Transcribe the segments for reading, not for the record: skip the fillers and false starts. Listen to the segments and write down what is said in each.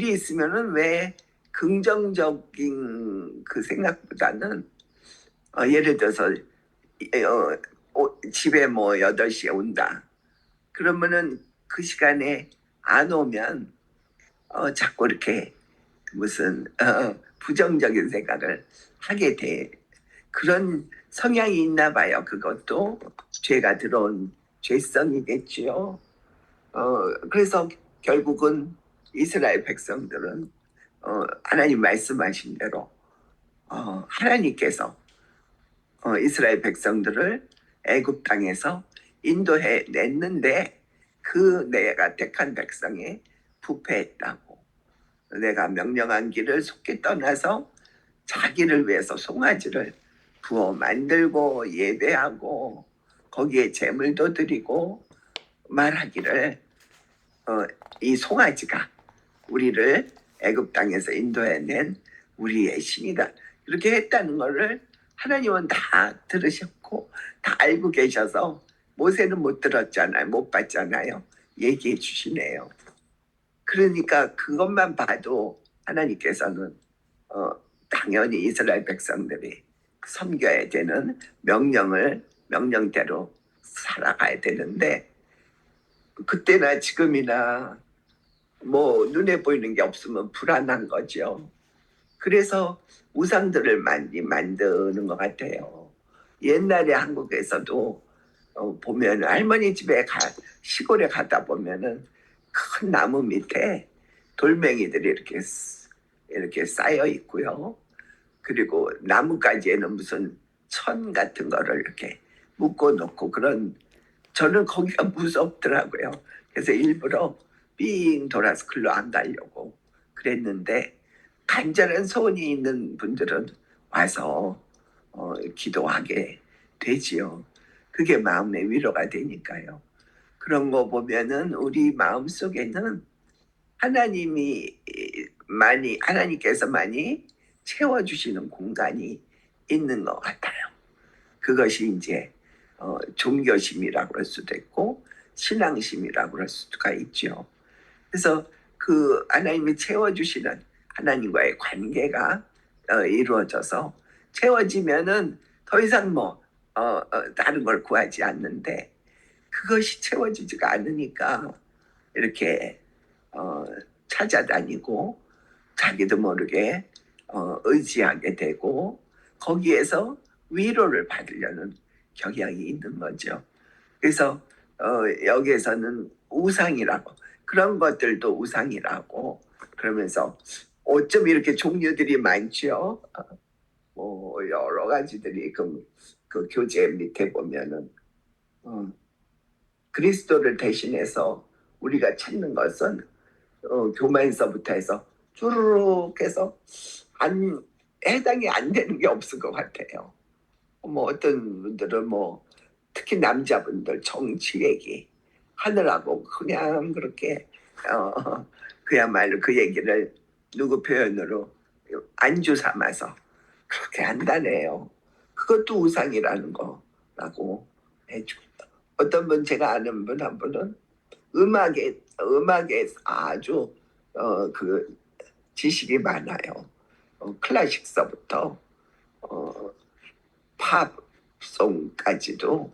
있으면은 왜 긍정적인 그 생각보다는 예를 들어서 집에 뭐 8시에 온다. 그러면은 그 시간에 안 오면 자꾸 이렇게 무슨 부정적인 생각을 하게 돼. 그런 성향이 있나 봐요. 그것도 죄가 들어온 죄성이겠지요. 그래서 결국은 이스라엘 백성들은 하나님 말씀하신 대로 하나님께서 이스라엘 백성들을 애굽 땅에서 인도해 냈는데 그 내가 택한 백성에 부패했다고. 내가 명령한 길을 속히 떠나서 자기를 위해서 송아지를 부어 만들고 예배하고 거기에 제물도 드리고 말하기를 이 송아지가 우리를 애굽 땅에서 인도해낸 우리의 신이다. 이렇게 했다는 것을 하나님은 다 들으셨고 다 알고 계셔서 모세는 못 들었잖아요. 못 봤잖아요. 얘기해 주시네요. 그러니까 그것만 봐도 하나님께서는 당연히 이스라엘 백성들이 섬겨야 되는 명령대로 살아가야 되는데 그때나 지금이나 뭐 눈에 보이는 게 없으면 불안한 거죠. 그래서 우상들을 많이 만드는 것 같아요. 옛날에 한국에서도 보면 할머니 집에 시골에 가다 보면은 큰 나무 밑에 돌멩이들이 이렇게 쌓여 있고요. 그리고 나뭇가지에는 무슨 천 같은 거를 이렇게 묶어 놓고 저는 거기가 무섭더라고요. 그래서 일부러 삥 돌아서 글로 안 가려고 그랬는데 간절한 소원이 있는 분들은 와서 기도하게 되지요. 그게 마음의 위로가 되니까요. 그런 거 보면은 우리 마음 속에는 하나님께서 많이 채워주시는 공간이 있는 것 같아요. 그것이 이제 종교심이라고 할 수도 있고 신앙심이라고 할 수가 있죠. 그래서 그 하나님이 채워주시는 하나님과의 관계가 이루어져서 채워지면은 더 이상 다른 걸 구하지 않는데 그것이 채워지지가 않으니까 이렇게 찾아다니고 자기도 모르게 의지하게 되고 거기에서 위로를 받으려는 경향이 있는 거죠. 그래서 여기에서는 우상이라고 그런 것들도 우상이라고 그러면서 어쩜 이렇게 종류들이 많죠. 뭐 여러 가지들이 그 교재 밑에 보면은 그리스도를 대신해서 우리가 찾는 것은 교만서부터 해서 쭈루룩 해서 해당이 안 되는 게 없을 것 같아요. 뭐 어떤 분들은 특히 남자분들 정치 얘기 하느라고 그냥 그렇게 그야말로 그 얘기를 누구 표현으로 안주 삼아서 그렇게 한다네요. 그것도 우상이라는 거라고 해주고 어떤 분 제가 아는 분 한 분은 음악에 아주 그 지식이 많아요. 클래식서부터 팝송까지도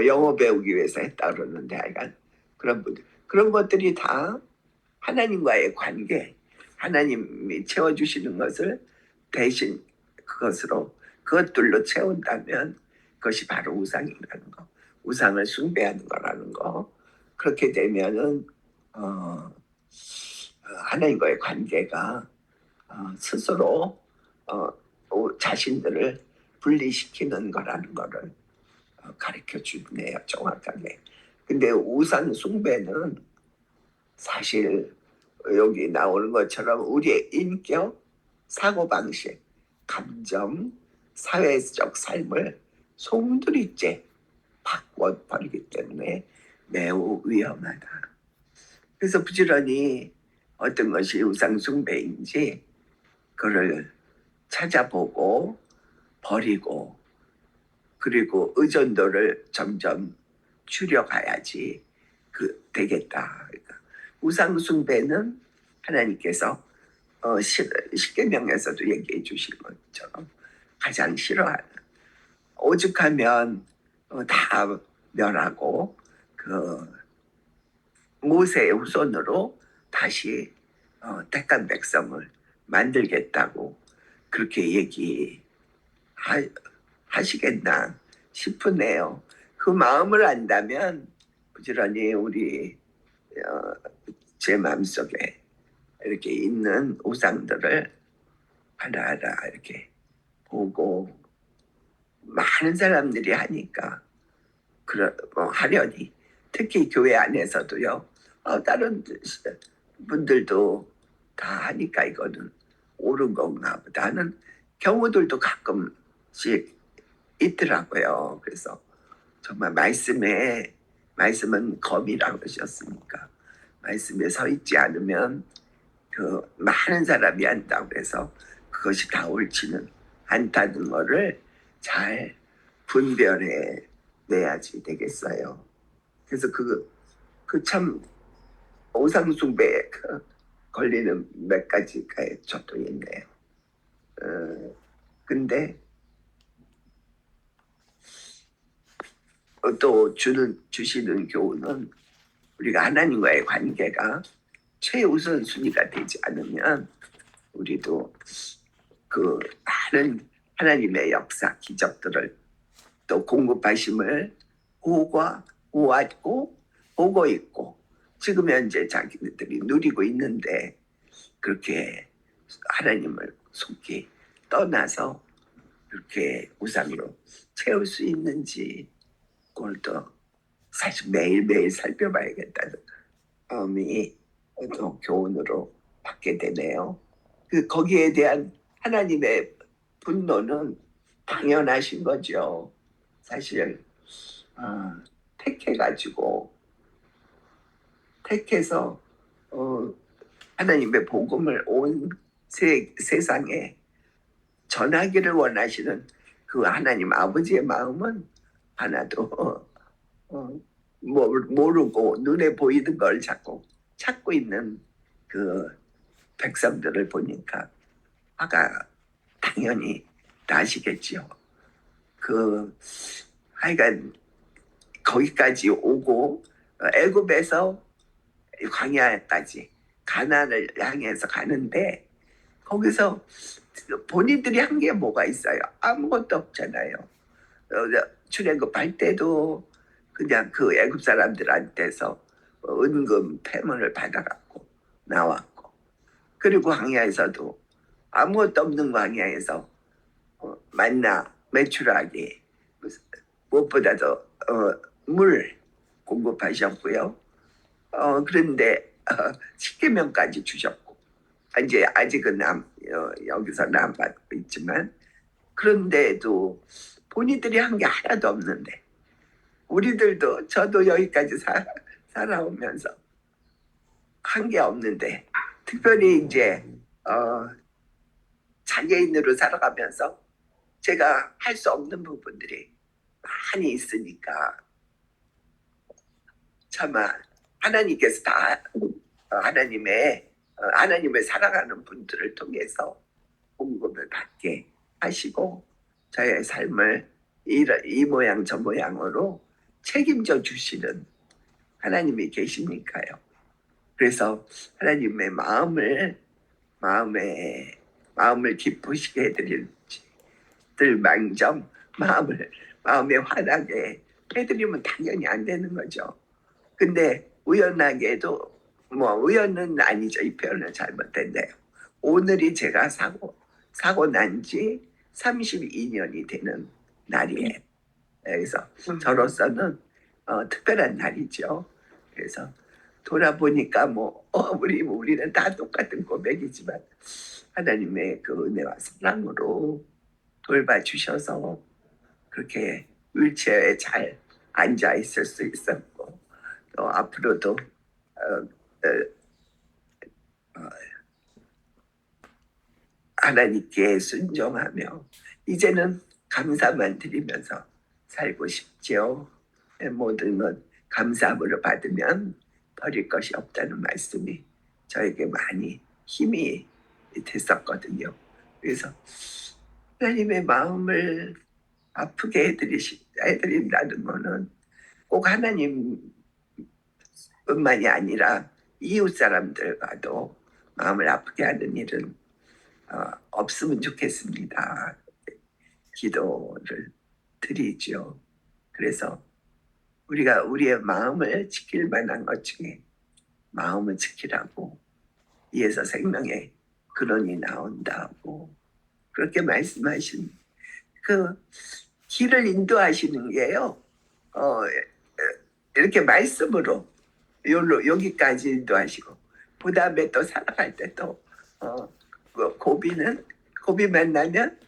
영어 배우기 위해서 했다 그러는데 하여간 그런 것들이 다 하나님과의 관계 하나님이 채워주시는 것을 대신 그것들로 채운다면 그것이 바로 우상이라는 거 우상을 숭배하는 거라는 거 그렇게 되면은 하나님과의 관계가 스스로 자신들을 분리시키는 거라는 거를 가르쳐 주네요. 정확하게. 근데 우상 숭배는 사실 여기 나오는 것처럼 우리의 인격, 사고방식, 감정, 사회적 삶을 송두리째 바꿔버리기 때문에 매우 위험하다. 그래서 부지런히 어떤 것이 우상 숭배인지 그걸 찾아보고 버리고 그리고 의존도를 점점 줄여가야지 되겠다. 그러니까 우상 숭배는 하나님께서 십계명에서도 얘기해 주신 것처럼 가장 싫어하는, 오죽하면 다 멸하고 그 모세의 후손으로 다시 택한 백성을 만들겠다고 그렇게 얘기하시겠나 싶으네요. 그 마음을 안다면 부지런히 우리 제 마음속에 이렇게 있는 우상들을 하나하나 이렇게 보고, 많은 사람들이 하니까 하려니, 특히 교회 안에서도요, 다른 분들도 다 하니까 이거는 옳은 건가 보다 하는 경우들도 가끔씩 있더라고요. 그래서 정말 말씀은 검이라고 하셨으니까 말씀에 서 있지 않으면 그 많은 사람이 한다고 해서 그것이 다 옳지는 않다는 거를 잘 분별해 내야지 되겠어요. 그래서 그 참 오상숭배에 걸리는 몇 가지가 저도 있네요. 근데 또 주시는 교훈은 우리가 하나님과의 관계가 최우선순위가 되지 않으면 우리도 그 많은 하나님의 역사, 기적들을 또 공급하심을 보고 있고 지금 현재 자기들이 누리고 있는데, 그렇게 하나님을 속히 떠나서 그렇게 우상으로 채울 수 있는지, 그걸 또 사실 매일매일 살펴봐야겠다는 마음이 또 교훈으로 받게 되네요. 거기에 대한 하나님의 분노는 당연하신 거죠. 사실 택해서 하나님의 복음을 온 세상에 전하기를 원하시는 그 하나님 아버지의 마음은 하나도 모르고 눈에 보이는 걸 자꾸 찾고 있는 그 백성들을 보니까 화가 당연히 나시겠지요. 하여간 거기까지 오고 애굽에서 광야까지 가나안을 향해서 가는데, 거기서 본인들이 한 게 뭐가 있어요? 아무것도 없잖아요. 출애굽할 때도 그냥 그 애굽 사람들한테서 은금 패문을 받아갖고 나왔고, 그리고 광야에서도 아무것도 없는 광야에서 만나 메추라기, 무엇보다도 물 공급하셨고요. 그런데 십계명까지 주셨고, 이제 아직은 여기서 안 받고 있지만, 그런데도 본인들이 한 게 하나도 없는데, 우리들도 저도 여기까지 살아오면서 한 게 없는데, 특별히 이제 장애인으로 살아가면서 제가 할 수 없는 부분들이 많이 있으니까, 차마 하나님께서 다 하나님을 사랑하는 분들을 통해서 공급을 받게 하시고 저의 삶을 이 모양 저 모양으로 책임져 주시는 하나님이 계시니까요. 그래서 하나님의 마음을 기쁘시게 해드릴 망정, 마음에 화나게 해드리면 당연히 안 되는 거죠. 근데 우연하게도, 우연은 아니죠. 이 표현은 잘못됐네요. 오늘이 제가 사고 난 지 32년이 되는 날이에요. 그래서 저로서는 특별한 날이죠. 그래서 돌아보니까 우리는 다 똑같은 고백이지만 하나님의 그 은혜와 사랑으로 돌봐주셔서 그렇게 휠체어에 잘 앉아 있을 수 있었고, 또 앞으로도 하나님께 순종하며 이제는 감사만 드리면서 살고 싶지요. 모든 것 감사함으로 받으면 버릴 것이 없다는 말씀이 저에게 많이 힘이 됐었거든요. 그래서 하나님의 마음을 아프게 해드린다는 거는 꼭 하나님뿐만이 아니라 이웃 사람들과도 마음을 아프게 하는 일은 없으면 좋겠습니다. 기도를 드리죠. 그래서 우리가 우리의 마음을 지킬 만한 것 중에 마음을 지키라고 이에서 생명의 근원이 나온다고 그렇게 말씀하신 그 길을 인도하시는 게요. 이렇게 말씀으로 여기까지 인도하시고 그 다음에 또 살아갈 때도 고비 만나면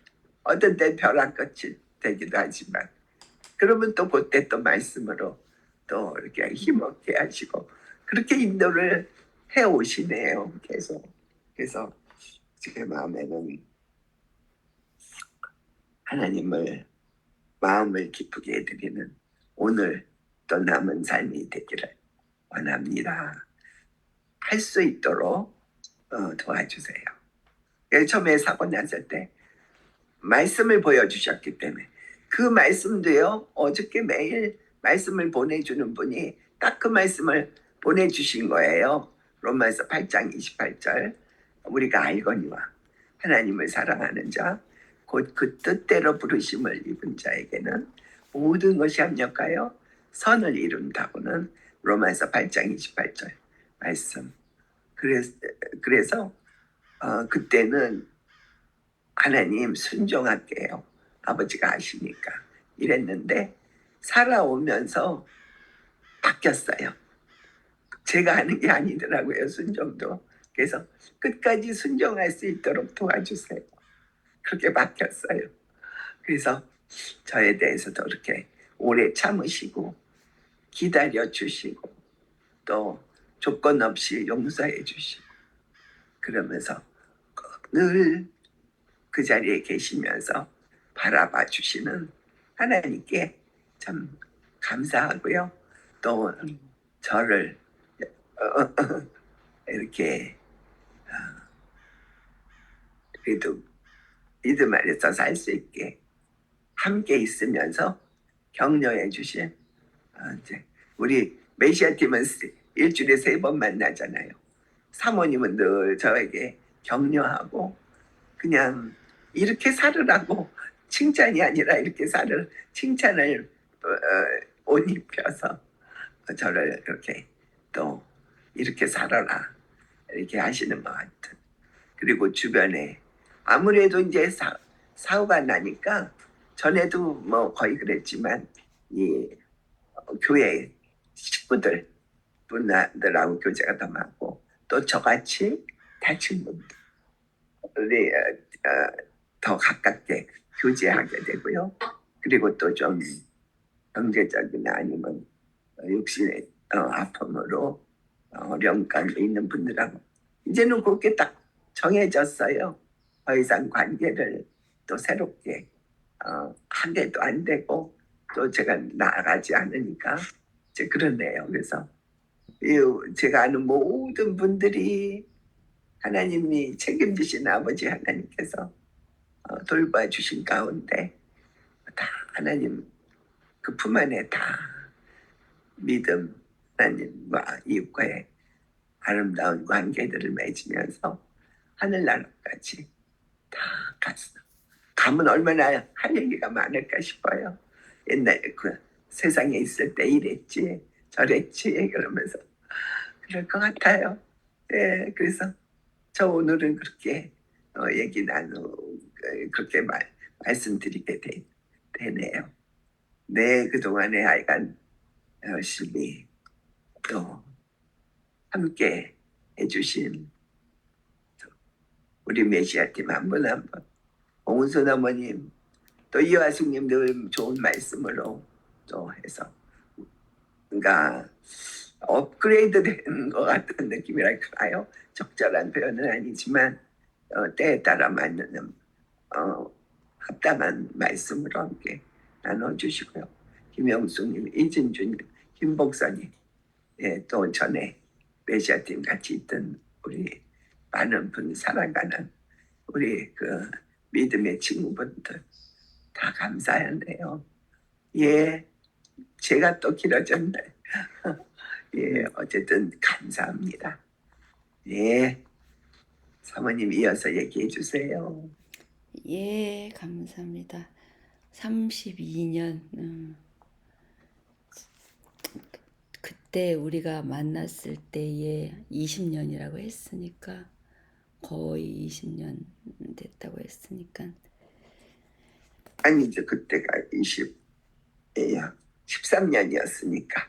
어떤 때 벼랑 끝이 되기도 하지만 그러면 또 그때 또 말씀으로 또 이렇게 힘없게 하시고 그렇게 인도를 해 오시네요. 계속. 그래서 제 마음에는 하나님을 마음을 기쁘게 해드리는 오늘 또 남은 삶이 되기를 원합니다. 할 수 있도록 도와주세요. 처음에 사고 났을 때 말씀을 보여주셨기 때문에 그 말씀도요. 어저께 매일 말씀을 보내주는 분이 딱 그 말씀을 보내주신 거예요. 로마서 8장 28절 우리가 알거니와 하나님을 사랑하는 자 곧 그 뜻대로 부르심을 입은 자에게는 모든 것이 합력하여 선을 이룬다고는 로마서 8장 28절 말씀. 그래서 그때는 하나님 순종할게요. 아버지가 하시니까 이랬는데 살아오면서 바뀌었어요. 제가 하는 게 아니더라고요. 순종도. 그래서 끝까지 순종할 수 있도록 도와주세요. 그렇게 바뀌었어요. 그래서 저에 대해서도 이렇게 오래 참으시고 기다려 주시고 또 조건 없이 용서해 주시고 그러면서 늘 그 자리에 계시면서 바라봐 주시는 하나님께 참 감사하고요. 또 저를 이렇게 그래도 믿음 안에서 살 수 있게 함께 있으면서 격려해 주신 이제 우리 메시아 팀은 일주일에 3번 만나잖아요. 사모님은 늘 저에게 격려하고 그냥 이렇게 살으라고 칭찬이 아니라 이렇게 칭찬을 옷 입혀서 저를 그렇게 또 이렇게 살아라 이렇게 하시는 것 같은. 그리고 주변에 아무래도 이제 사고가 나니까 전에도 뭐 거의 그랬지만 이 교회 식구들 분들하고 교제가 더 많고 또 저같이 다친 분들이 더 가깝게 교제하게 되고요. 그리고 또 좀 경제적이나 아니면 육신의 아픔으로 어려움 가운데 있는 분들하고 이제는 그렇게 딱 정해졌어요. 더 이상 관계를 또 새롭게 하게도 안 되고 또 제가 나아가지 않으니까 이제 그러네요. 그래서 제가 아는 모든 분들이 하나님이 책임지신 아버지 하나님께서 돌봐주신 가운데 다 하나님 그 품 안에 다 믿음 하나님과 이웃과의 아름다운 관계들을 맺으면서 하늘나라까지 다 갔어. 가면 얼마나 할 얘기가 많을까 싶어요. 옛날에 그 세상에 있을 때 이랬지 저랬지 그러면서 그럴 것 같아요. 네, 그래서 저 오늘은 그렇게 얘기 그렇게 말씀드리게 되네요. 네, 그동안에 하여간 열심히 또 함께 해주신 우리 메시아팀 한 분 한 분 홍은순 어머님 또 이화숙님도 좋은 말씀으로 또 해서 뭔가 업그레이드 된 것 같은 느낌이랄까요? 적절한 표현은 아니지만 때에 따라 맞는 합당한 말씀으로 함께 나눠주시고요. 김영숙님, 이진주님, 김복선님 또 전에 메시아팀 같이 있던 우리 많은 분 살아가는 우리 그 믿음의 친구분들 다 감사하네요. 예, 제가 또 길어졌네. 예, 어쨌든 감사합니다. 예, 사모님 이어서 얘기해 주세요. 예, 감사합니다. 32년, 그때 우리가 만났을 때에 20년이라고 했으니까, 거의 20년 됐다고 했으니까, 아니 이제 그때가 20예요. 13년이었으니까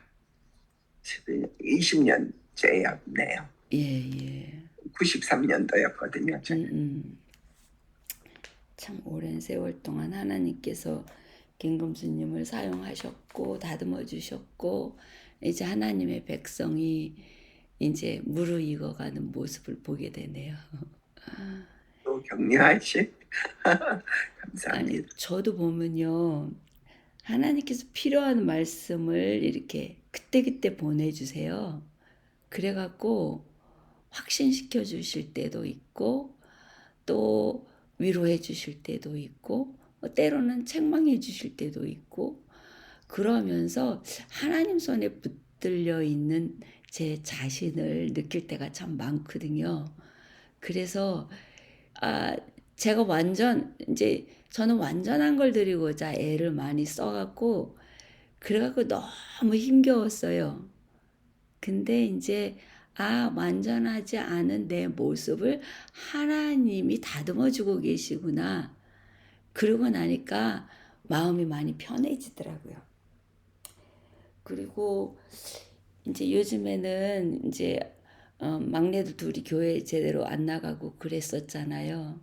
20년째였네요. 예. 93년도였거든요. 참 오랜 세월 동안 하나님께서 김금수님을 사용하셨고 다듬어 주셨고, 이제 하나님의 백성이 이제 무르익어가는 모습을 보게 되네요. 또 격려하신 아니, 감사합니다. 저도 보면요, 하나님께서 필요한 말씀을 이렇게 그때그때 보내주세요. 그래갖고 확신시켜 주실 때도 있고, 또 위로해 주실 때도 있고, 때로는 책망해 주실 때도 있고, 그러면서 하나님 손에 붙들려 있는 제 자신을 느낄 때가 참 많거든요. 그래서 제가 이제 저는 완전한 걸 드리고자 애를 많이 써갖고, 그래갖고 너무 힘겨웠어요. 근데 이제 완전하지 않은 내 모습을 하나님이 다듬어주고 계시구나. 그러고 나니까 마음이 많이 편해지더라고요. 그리고 이제 요즘에는 이제 막내들 둘이 교회 제대로 안 나가고 그랬었잖아요.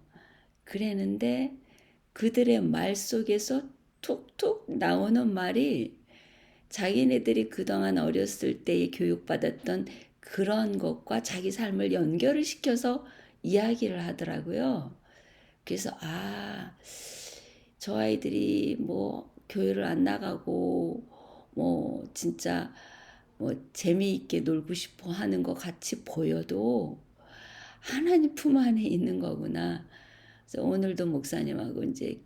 그랬는데 그들의 말 속에서 툭툭 나오는 말이 자기네들이 그동안 어렸을 때에 교육받았던 그런 것과 자기 삶을 연결을 시켜서 이야기를 하더라고요. 그래서 저 아이들이 뭐 교회를 안 나가고 뭐 진짜 뭐 재미있게 놀고 싶어 하는 것 같이 보여도 하나님 품 안에 있는 거구나. 그래서 오늘도 목사님하고 이제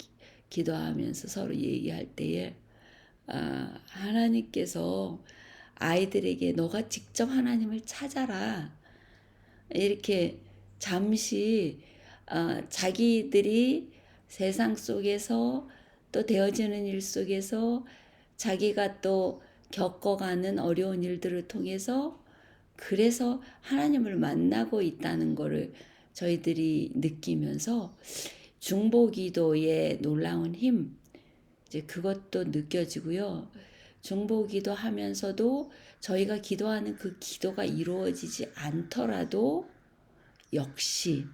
기도하면서 서로 얘기할 때에 하나님께서 아이들에게 너가 직접 하나님을 찾아라. 이렇게 잠시 자기들이 세상 속에서 또 되어지는 일 속에서 자기가 또 겪어가는 어려운 일들을 통해서 그래서 하나님을 만나고 있다는 것을 저희들이 느끼면서 중보기도의 놀라운 힘, 이제 그것도 느껴지고요. 중보기도 하면서도 저희가 기도하는 그 기도가 이루어지지 않더라도 역시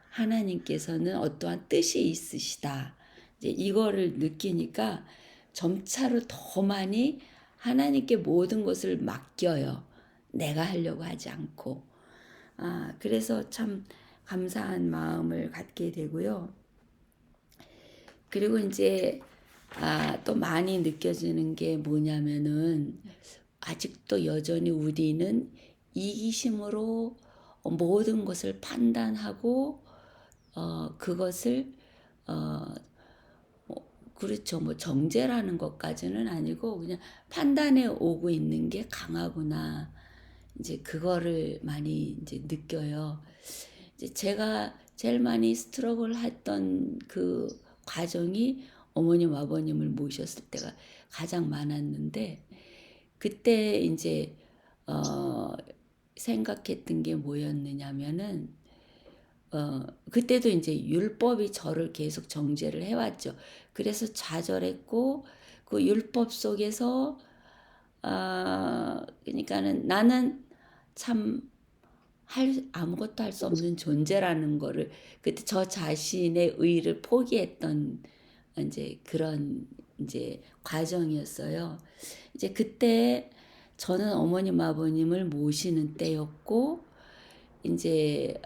하나님께서는 어떠한 뜻이 있으시다. 이제 이거를 느끼니까 점차로 더 많이 하나님께 모든 것을 맡겨요. 내가 하려고 하지 않고. 그래서 참 감사한 마음을 갖게 되고요. 그리고 이제 또 많이 느껴지는 게 뭐냐면은 아직도 여전히 우리는 이기심으로 모든 것을 판단하고 그것을 그렇죠. 뭐 정죄라는 것까지는 아니고 그냥 판단해 오고 있는 게 강하구나. 이제 그거를 많이 이제 느껴요. 이제 제가 제일 많이 스트러글 했던 그 과정이 어머님 아버님을 모셨을 때가 가장 많았는데, 그때 이제 생각했던 게 뭐였느냐면은 그때도 이제 율법이 저를 계속 정죄를 해왔죠. 그래서 좌절했고 그 율법 속에서 그러니까는 나는 참 아무것도 할 수 없는 존재라는 거를 그때 저 자신의 의를 포기했던 이제 그런 이제 과정이었어요. 이제 그때 저는 어머님 아버님을 모시는 때였고, 이제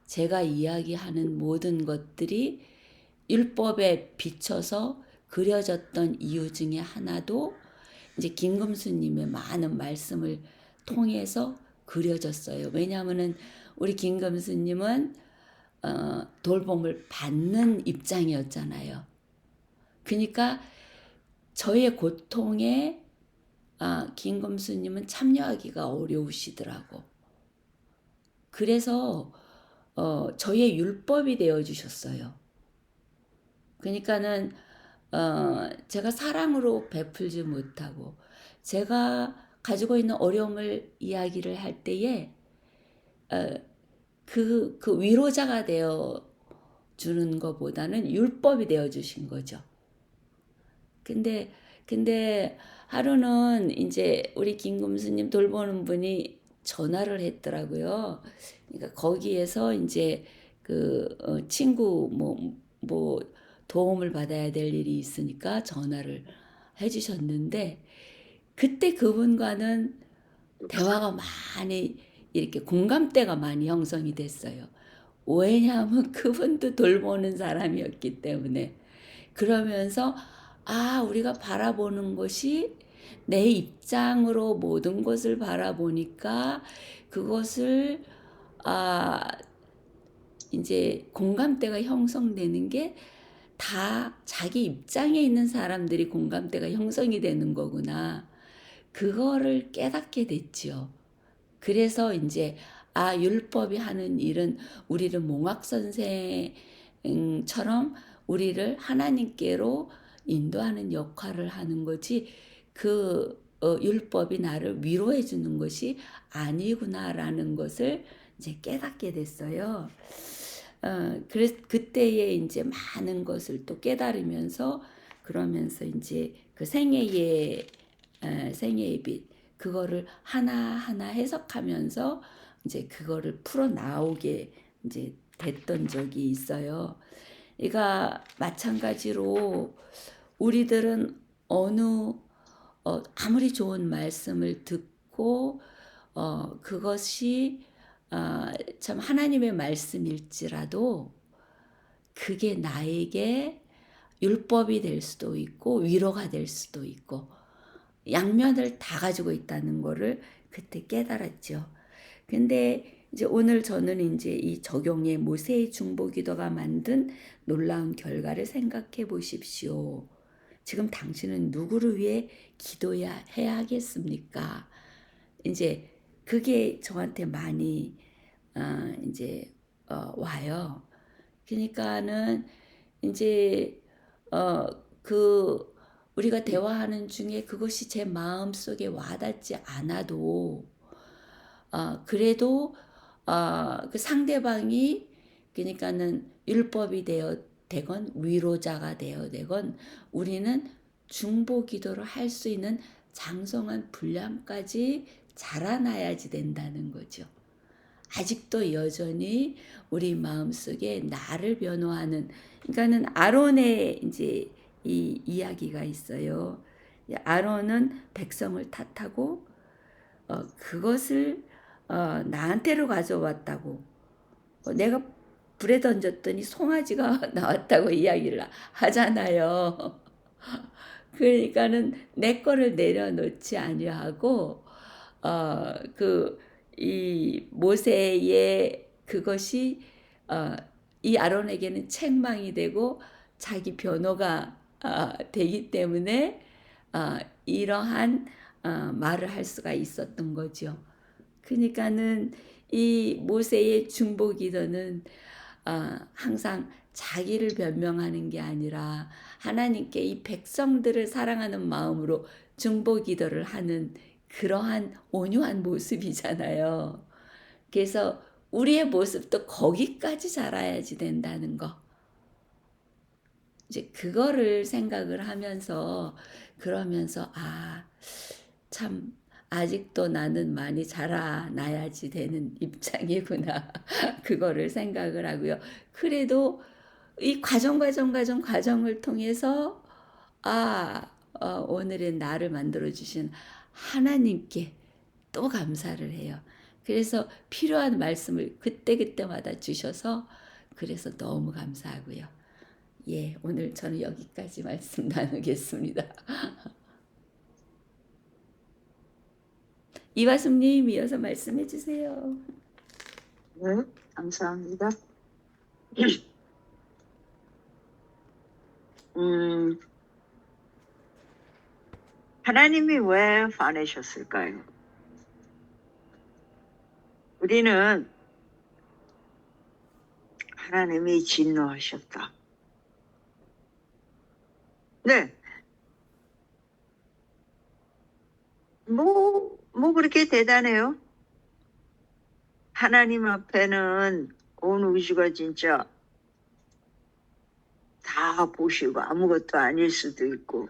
제가 이야기하는 모든 것들이 율법에 비춰서 그려졌던 이유 중에 하나도 이제 김금수님의 많은 말씀을 통해서 그려졌어요. 왜냐하면은 우리 김금수님은 돌봄을 받는 입장이었잖아요. 그러니까 저의 고통에 김금수님은 참여하기가 어려우시더라고. 그래서 저의 율법이 되어 주셨어요. 그러니까는 제가 사랑으로 베풀지 못하고 제가 가지고 있는 어려움을 이야기를 할 때에 그 위로자가 되어 주는 것보다는 율법이 되어 주신 거죠. 근데 하루는 이제 우리 김금수님 돌보는 분이 전화를 했더라고요. 그러니까 거기에서 이제 친구 뭐 도움을 받아야 될 일이 있으니까 전화를 해주셨는데 그때 그분과는 대화가 많이 이렇게 공감대가 많이 형성이 됐어요. 왜냐하면 그분도 돌보는 사람이었기 때문에. 그러면서 우리가 바라보는 것이 내 입장으로 모든 것을 바라보니까 그것을 이제 공감대가 형성되는 게 다 자기 입장에 있는 사람들이 공감대가 형성이 되는 거구나. 그거를 깨닫게 됐지요. 그래서 이제 율법이 하는 일은 우리를 몽학 선생처럼 우리를 하나님께로 인도하는 역할을 하는 거지 율법이 나를 위로해 주는 것이 아니구나라는 것을 이제 깨닫게 됐어요. 그래서 그때에 이제 많은 것을 또 깨달으면서 그러면서 이제 그 생애의 빛 그거를 하나하나 해석하면서 이제 그거를 풀어 나오게 이제 됐던 적이 있어요. 그러니까 마찬가지로 우리들은 아무리 좋은 말씀을 듣고 그것이 참 하나님의 말씀일지라도 그게 나에게 율법이 될 수도 있고 위로가 될 수도 있고 양면을 다 가지고 있다는 거를 그때 깨달았죠. 근데 이제 오늘 저는 이제 이 적용의 모세의 중보기도가 만든 놀라운 결과를 생각해 보십시오. 지금 당신은 누구를 위해 기도해야 하겠습니까? 이제 그게 저한테 많이 이제 와요. 그러니까는 이제 우리가 대화하는 중에 그것이 제 마음속에 와닿지 않아도 그래도 그 상대방이 그러니까는 율법이 되건 위로자가 되건 우리는 중보 기도를 할 수 있는 장성한 분량까지 자라나야지 된다는 거죠. 아직도 여전히 우리 마음속에 나를 변호하는 그러니까는 아론의 이제 이 이야기가 있어요. 아론은 백성을 탓하고 그것을 나한테로 가져왔다고 내가 불에 던졌더니 송아지가 나왔다고 이야기를 하잖아요. 그러니까는 내 거를 내려놓지 아니하고 이 모세의 그것이 이 아론에게는 책망이 되고 자기 변호가 되기 때문에 이러한 말을 할 수가 있었던 거죠. 그러니까는 이 모세의 중보 기도는 항상 자기를 변명하는 게 아니라 하나님께 이 백성들을 사랑하는 마음으로 중보 기도를 하는 그러한 온유한 모습이잖아요. 그래서 우리의 모습도 거기까지 자라야지 된다는 거. 이제 그거를 생각을 하면서 그러면서 참 아직도 나는 많이 자라나야지 되는 입장이구나. 그거를 생각을 하고요. 그래도 이 과정을 통해서 오늘의 나를 만들어 주신 하나님께 또 감사를 해요. 그래서 필요한 말씀을 그때그때마다 주셔서 그래서 너무 감사하고요. 예, 오늘 저는 여기까지 말씀 나누겠습니다. 이화숙님 이어서 말씀해 주세요. 네, 감사합니다. 하나님이 왜 화내셨을까요? 우리는 하나님이 진노하셨다. 네, 뭐 그렇게 대단해요? 하나님 앞에는 온 우주가 진짜 다 보시고 아무것도 아닐 수도 있고.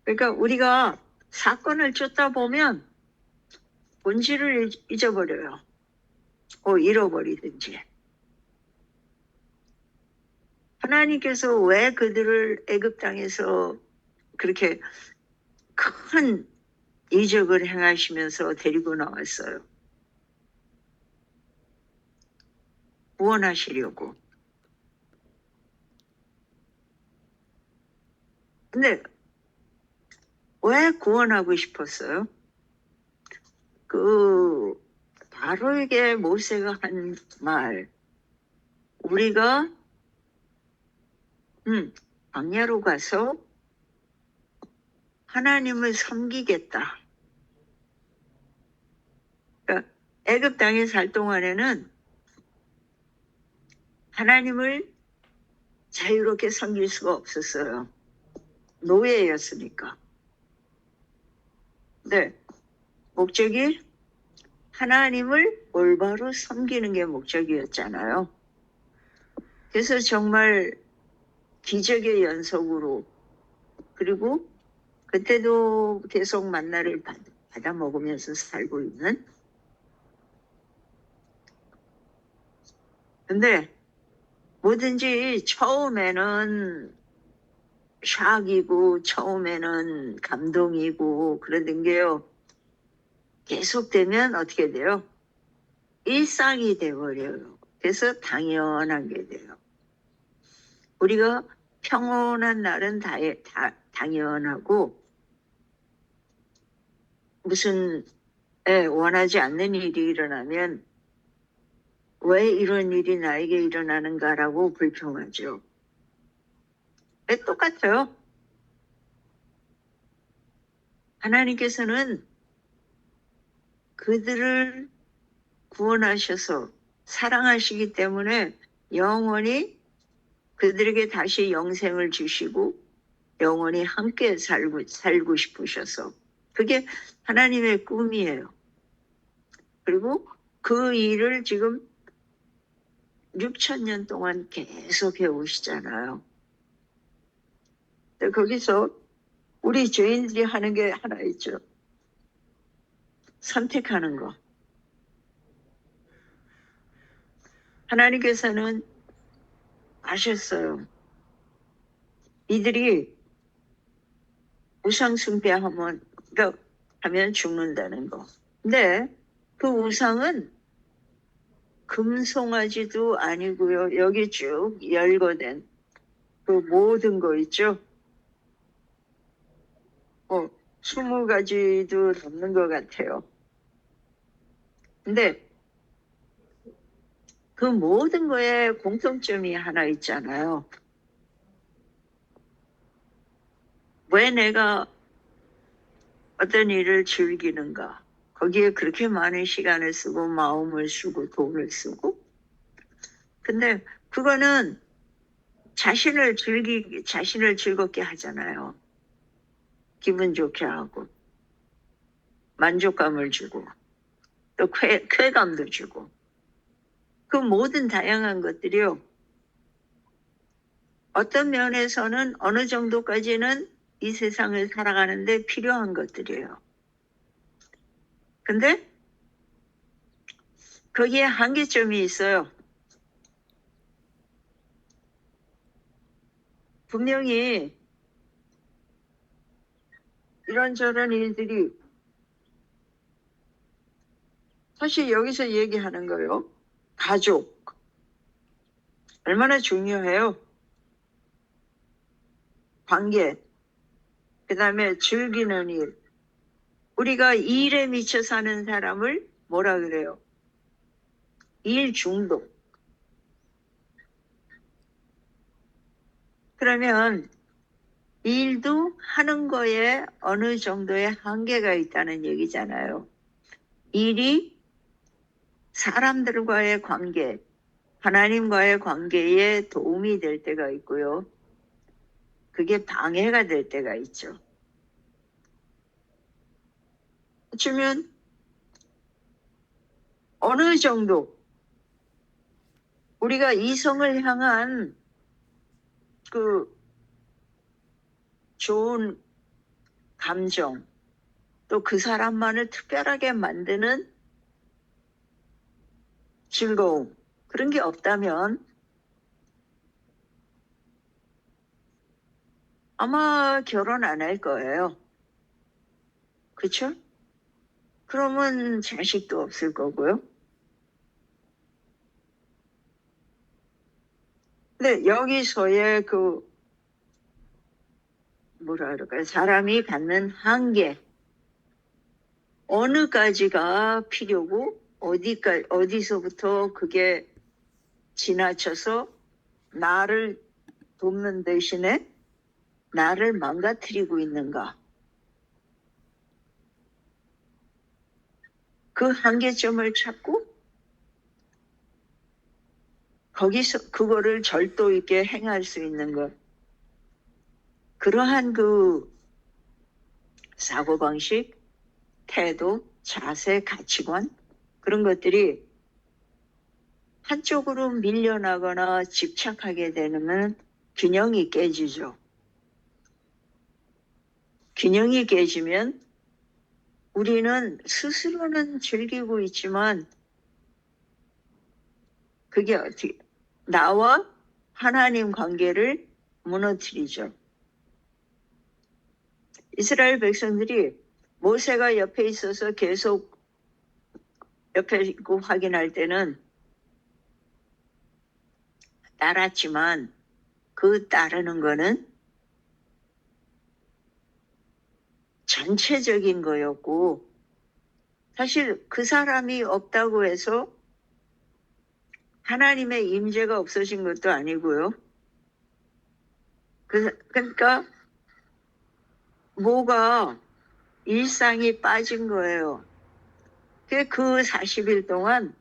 그러니까 우리가 사건을 쫓다 보면 본질을 잊어버려요. 잃어버리든지. 하나님께서 왜 그들을 애굽 땅에서 그렇게 큰 이적을 행하시면서 데리고 나왔어요? 구원하시려고. 근데 왜 구원하고 싶었어요? 바로에게 모세가 한 말, 우리가 광야로 가서 하나님을 섬기겠다. 그러니까 애굽 땅에 살 동안에는 하나님을 자유롭게 섬길 수가 없었어요. 노예였으니까. 네, 목적이 하나님을 올바로 섬기는 게 목적이었잖아요. 그래서 정말 기적의 연속으로, 그리고 그때도 계속 만나를 받아 먹으면서 살고 있는. 근데 뭐든지 처음에는 샥이고 처음에는 감동이고 그러던 게요, 계속되면 어떻게 돼요? 일상이 돼버려요. 그래서 당연한 게 돼요. 우리가 평온한 날은 당연하고, 무슨 원하지 않는 일이 일어나면 왜 이런 일이 나에게 일어나는가라고 불평하죠. 똑같아요. 하나님께서는 그들을 구원하셔서 사랑하시기 때문에 영원히 그들에게 다시 영생을 주시고 영원히 함께 살고 싶으셔서, 그게 하나님의 꿈이에요. 그리고 그 일을 지금 6,000년 동안 계속 해오시잖아요. 거기서 우리 죄인들이 하는 게 하나 있죠. 선택하는 거. 하나님께서는 아셨어요. 이들이 우상 숭배하면 죽는다는 거. 근데 그 우상은 금송아지도 아니고요. 여기 쭉 열거된 그 모든 거 있죠. 20가지도 넘는 것 같아요. 근데 그 모든 거에 공통점이 하나 있잖아요. 왜 내가 어떤 일을 즐기는가? 거기에 그렇게 많은 시간을 쓰고 마음을 쓰고 돈을 쓰고. 근데 그거는 자신을 즐겁게 하잖아요. 기분 좋게 하고 만족감을 주고 또 쾌감도 주고. 그 모든 다양한 것들이요, 어떤 면에서는 어느 정도까지는 이 세상을 살아가는데 필요한 것들이에요. 근데 거기에 한계점이 있어요. 분명히 이런저런 일들이, 사실 여기서 얘기하는 거예요. 가족. 얼마나 중요해요. 관계. 그 다음에 즐기는 일. 우리가 일에 미쳐 사는 사람을 뭐라 그래요? 일 중독. 그러면 일도 하는 거에 어느 정도의 한계가 있다는 얘기잖아요. 일이 사람들과의 관계, 하나님과의 관계에 도움이 될 때가 있고요. 그게 방해가 될 때가 있죠. 어쩌면 어느 정도 우리가 이성을 향한 그 좋은 감정, 또 그 사람만을 특별하게 만드는 즐거움, 그런 게 없다면 아마 결혼 안 할 거예요. 그쵸? 그러면 자식도 없을 거고요. 근데 여기서의 그 뭐라 그럴까요? 사람이 갖는 한계, 어느까지가 필요고 어디서부터 그게 지나쳐서 나를 돕는 대신에 나를 망가뜨리고 있는가? 그 한계점을 찾고 거기서 그거를 절도 있게 행할 수 있는 것. 그러한 그 사고방식, 태도, 자세, 가치관, 그런 것들이 한쪽으로 밀려나거나 집착하게 되면 균형이 깨지죠. 균형이 깨지면 우리는 스스로는 즐기고 있지만 그게 어떻게 나와 하나님 관계를 무너뜨리죠. 이스라엘 백성들이 모세가 옆에 있어서 계속 옆에 있고 확인할 때는 따랐지만 그 따르는 거는 전체적인 거였고 사실 그 사람이 없다고 해서 하나님의 임재가 없어진 것도 아니고요. 그러니까 뭐가 일상이 빠진 거예요. 그 40일 동안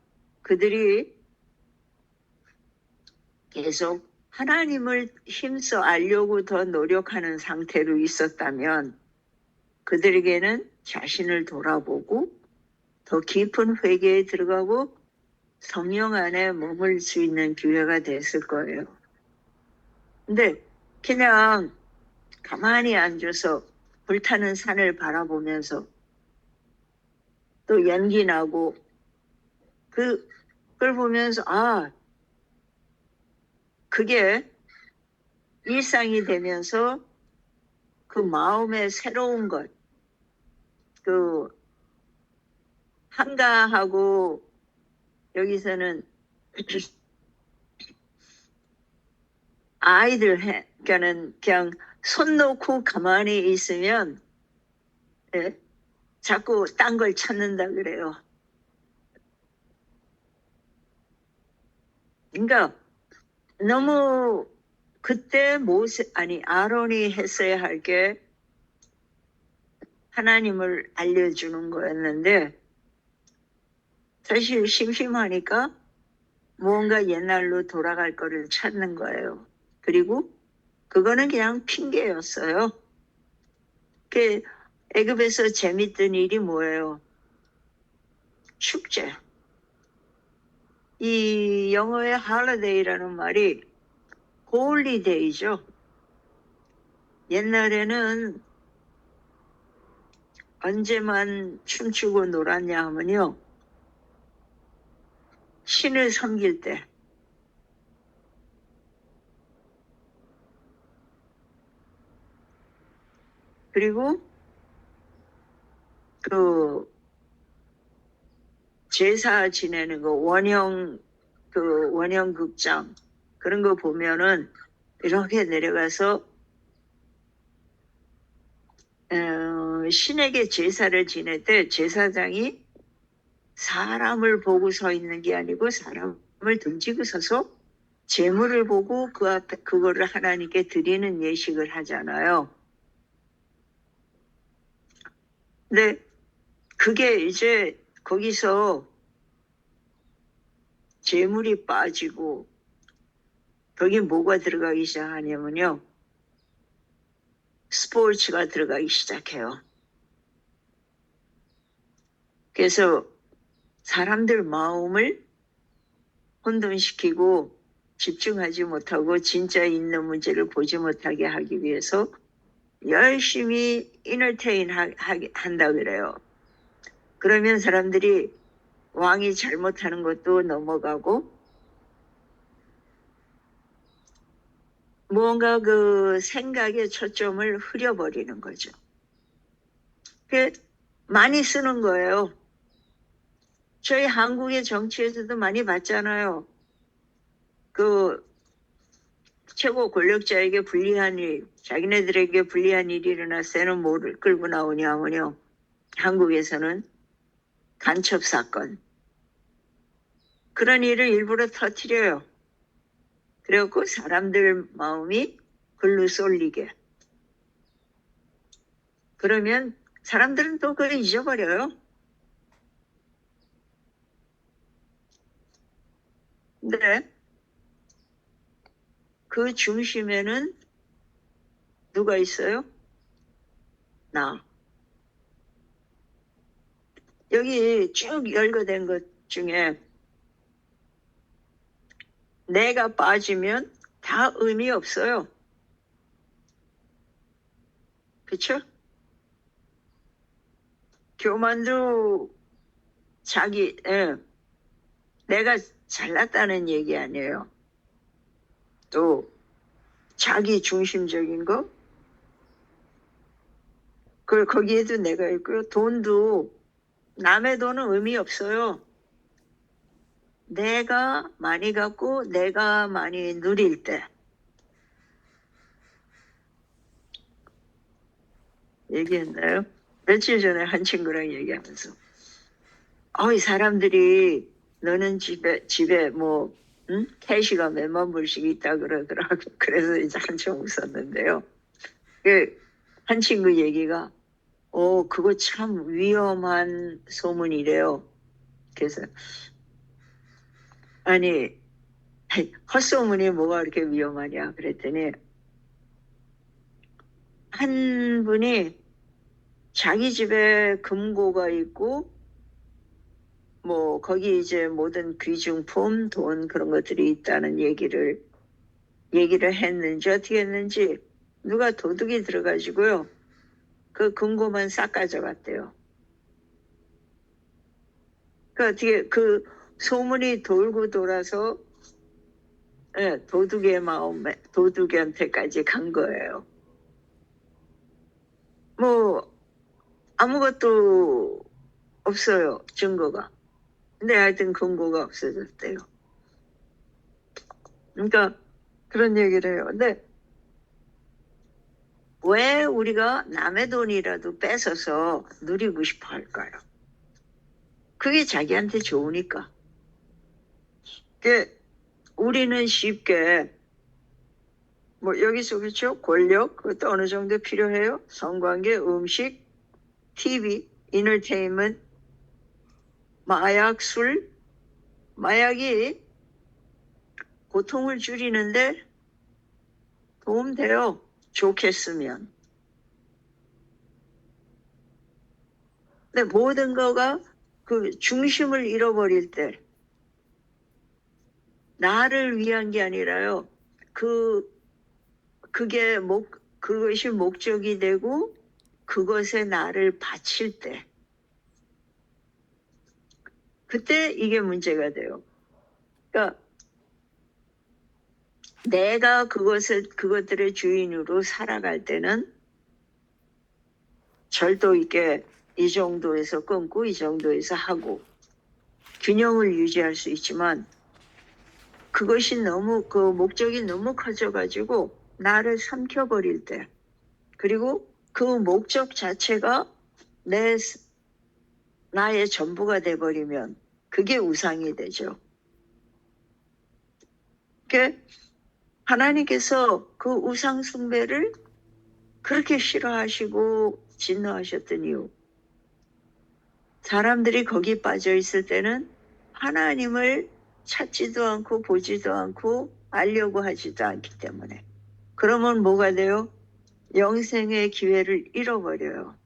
그들이 계속 하나님을 힘써 알려고 더 노력하는 상태로 있었다면 그들에게는 자신을 돌아보고 더 깊은 회개에 들어가고 성령 안에 머물 수 있는 기회가 됐을 거예요. 근데 그냥 가만히 앉아서 불타는 산을 바라보면서 또 연기 나고 그걸 보면서 그게 일상이 되면서 그 마음의 새로운 것, 그 한가하고 여기서는 그러니까는 그냥 손 놓고 가만히 있으면 자꾸 딴 걸 찾는다 그래요. 그러니까 너무 그때 아론이 했어야 할 게 하나님을 알려주는 거였는데 사실 심심하니까 무언가 옛날로 돌아갈 거를 찾는 거예요. 그리고 그거는 그냥 핑계였어요. 그 애굽에서 재밌던 일이 뭐예요? 축제. 이 영어의 holiday라는 말이 홀리데이죠. 옛날에는 언제만 춤추고 놀았냐 하면요. 신을 섬길 때. 그리고 그 제사 지내는 거 원형극장 그런 거 보면은 이렇게 내려가서 신에게 제사를 지낼 때 제사장이 사람을 보고 서 있는 게 아니고 사람을 등지고 서서 재물을 보고 그 앞에 그거를 하나님께 드리는 예식을 하잖아요. 근데 그게 이제 거기서 재물이 빠지고 거기 뭐가 들어가기 시작하냐면요. 스포츠가 들어가기 시작해요. 그래서 사람들 마음을 혼돈시키고 집중하지 못하고 진짜 있는 문제를 보지 못하게 하기 위해서 열심히 인터테인 한다 그래요. 그러면 사람들이 왕이 잘못하는 것도 넘어가고 뭔가 그 생각의 초점을 흐려버리는 거죠. 많이 쓰는 거예요. 저희 한국의 정치에서도 많이 봤잖아요. 그 최고 권력자에게 불리한 일, 자기네들에게 불리한 일이 일어났을 때는 뭐를 끌고 나오냐면요. 한국에서는 간첩 사건. 그런 일을 일부러 터뜨려요. 그래갖고 사람들 마음이 글로 쏠리게. 그러면 사람들은 또 그걸 잊어버려요. 근데 그 중심에는 누가 있어요? 나. 여기 쭉 열거된 것 중에 내가 빠지면 다 의미 없어요. 그쵸? 교만도 내가 잘났다는 얘기 아니에요. 또 자기 중심적인 거, 거기에도 내가 있고요. 돈도 남의 돈은 의미 없어요. 내가 많이 갖고 내가 많이 누릴 때. 얘기했나요? 며칠 전에 한 친구랑 얘기하면서 이 사람들이 너는 집에 뭐 캐시가 몇만 불씩 있다 그러더라고. 그래서 이제 한참 웃었는데요. 한 친구 얘기가 그거 참 위험한 소문이래요. 그래서 아니 헛소문이 뭐가 그렇게 위험하냐 그랬더니 한 분이 자기 집에 금고가 있고 뭐 거기 이제 모든 귀중품, 돈 그런 것들이 있다는 얘기를 했는지 어떻게 했는지 누가 도둑이 들어가지고요. 그 금고만 싹 가져갔대요. 그 어떻게 그 소문이 돌고 돌아서 도둑의 마음에 도둑한테까지 간 거예요. 뭐 아무것도 없어요. 증거가. 근데 하여튼 금고가 없어졌대요. 그러니까 그런 얘기를 해요. 근데 왜 우리가 남의 돈이라도 뺏어서 누리고 싶어 할까요? 그게 자기한테 좋으니까. 우리는 쉽게 뭐 여기서 그렇죠? 권력 그것도 어느 정도 필요해요. 성관계, 음식, TV, 인터테인먼트, 마약, 술. 마약이 고통을 줄이는데 도움돼요. 좋게 쓰면. 근데 모든 거가 그 중심을 잃어버릴 때 나를 위한 게 아니라요. 그것이 목적이 되고 그것에 나를 바칠 때 그때 이게 문제가 돼요. 그러니까 내가 그것들의 주인으로 살아갈 때는 절도 있게 이 정도에서 끊고 이 정도에서 하고 균형을 유지할 수 있지만 그것이 그 목적이 너무 커져가지고 나를 삼켜버릴 때 그리고 그 목적 자체가 나의 전부가 돼버리면 그게 우상이 되죠. 그러니까 하나님께서 그 우상 숭배를 그렇게 싫어하시고 진노하셨던 이유, 사람들이 거기 빠져 있을 때는 하나님을 찾지도 않고 보지도 않고 알려고 하지도 않기 때문에. 그러면 뭐가 돼요? 영생의 기회를 잃어버려요.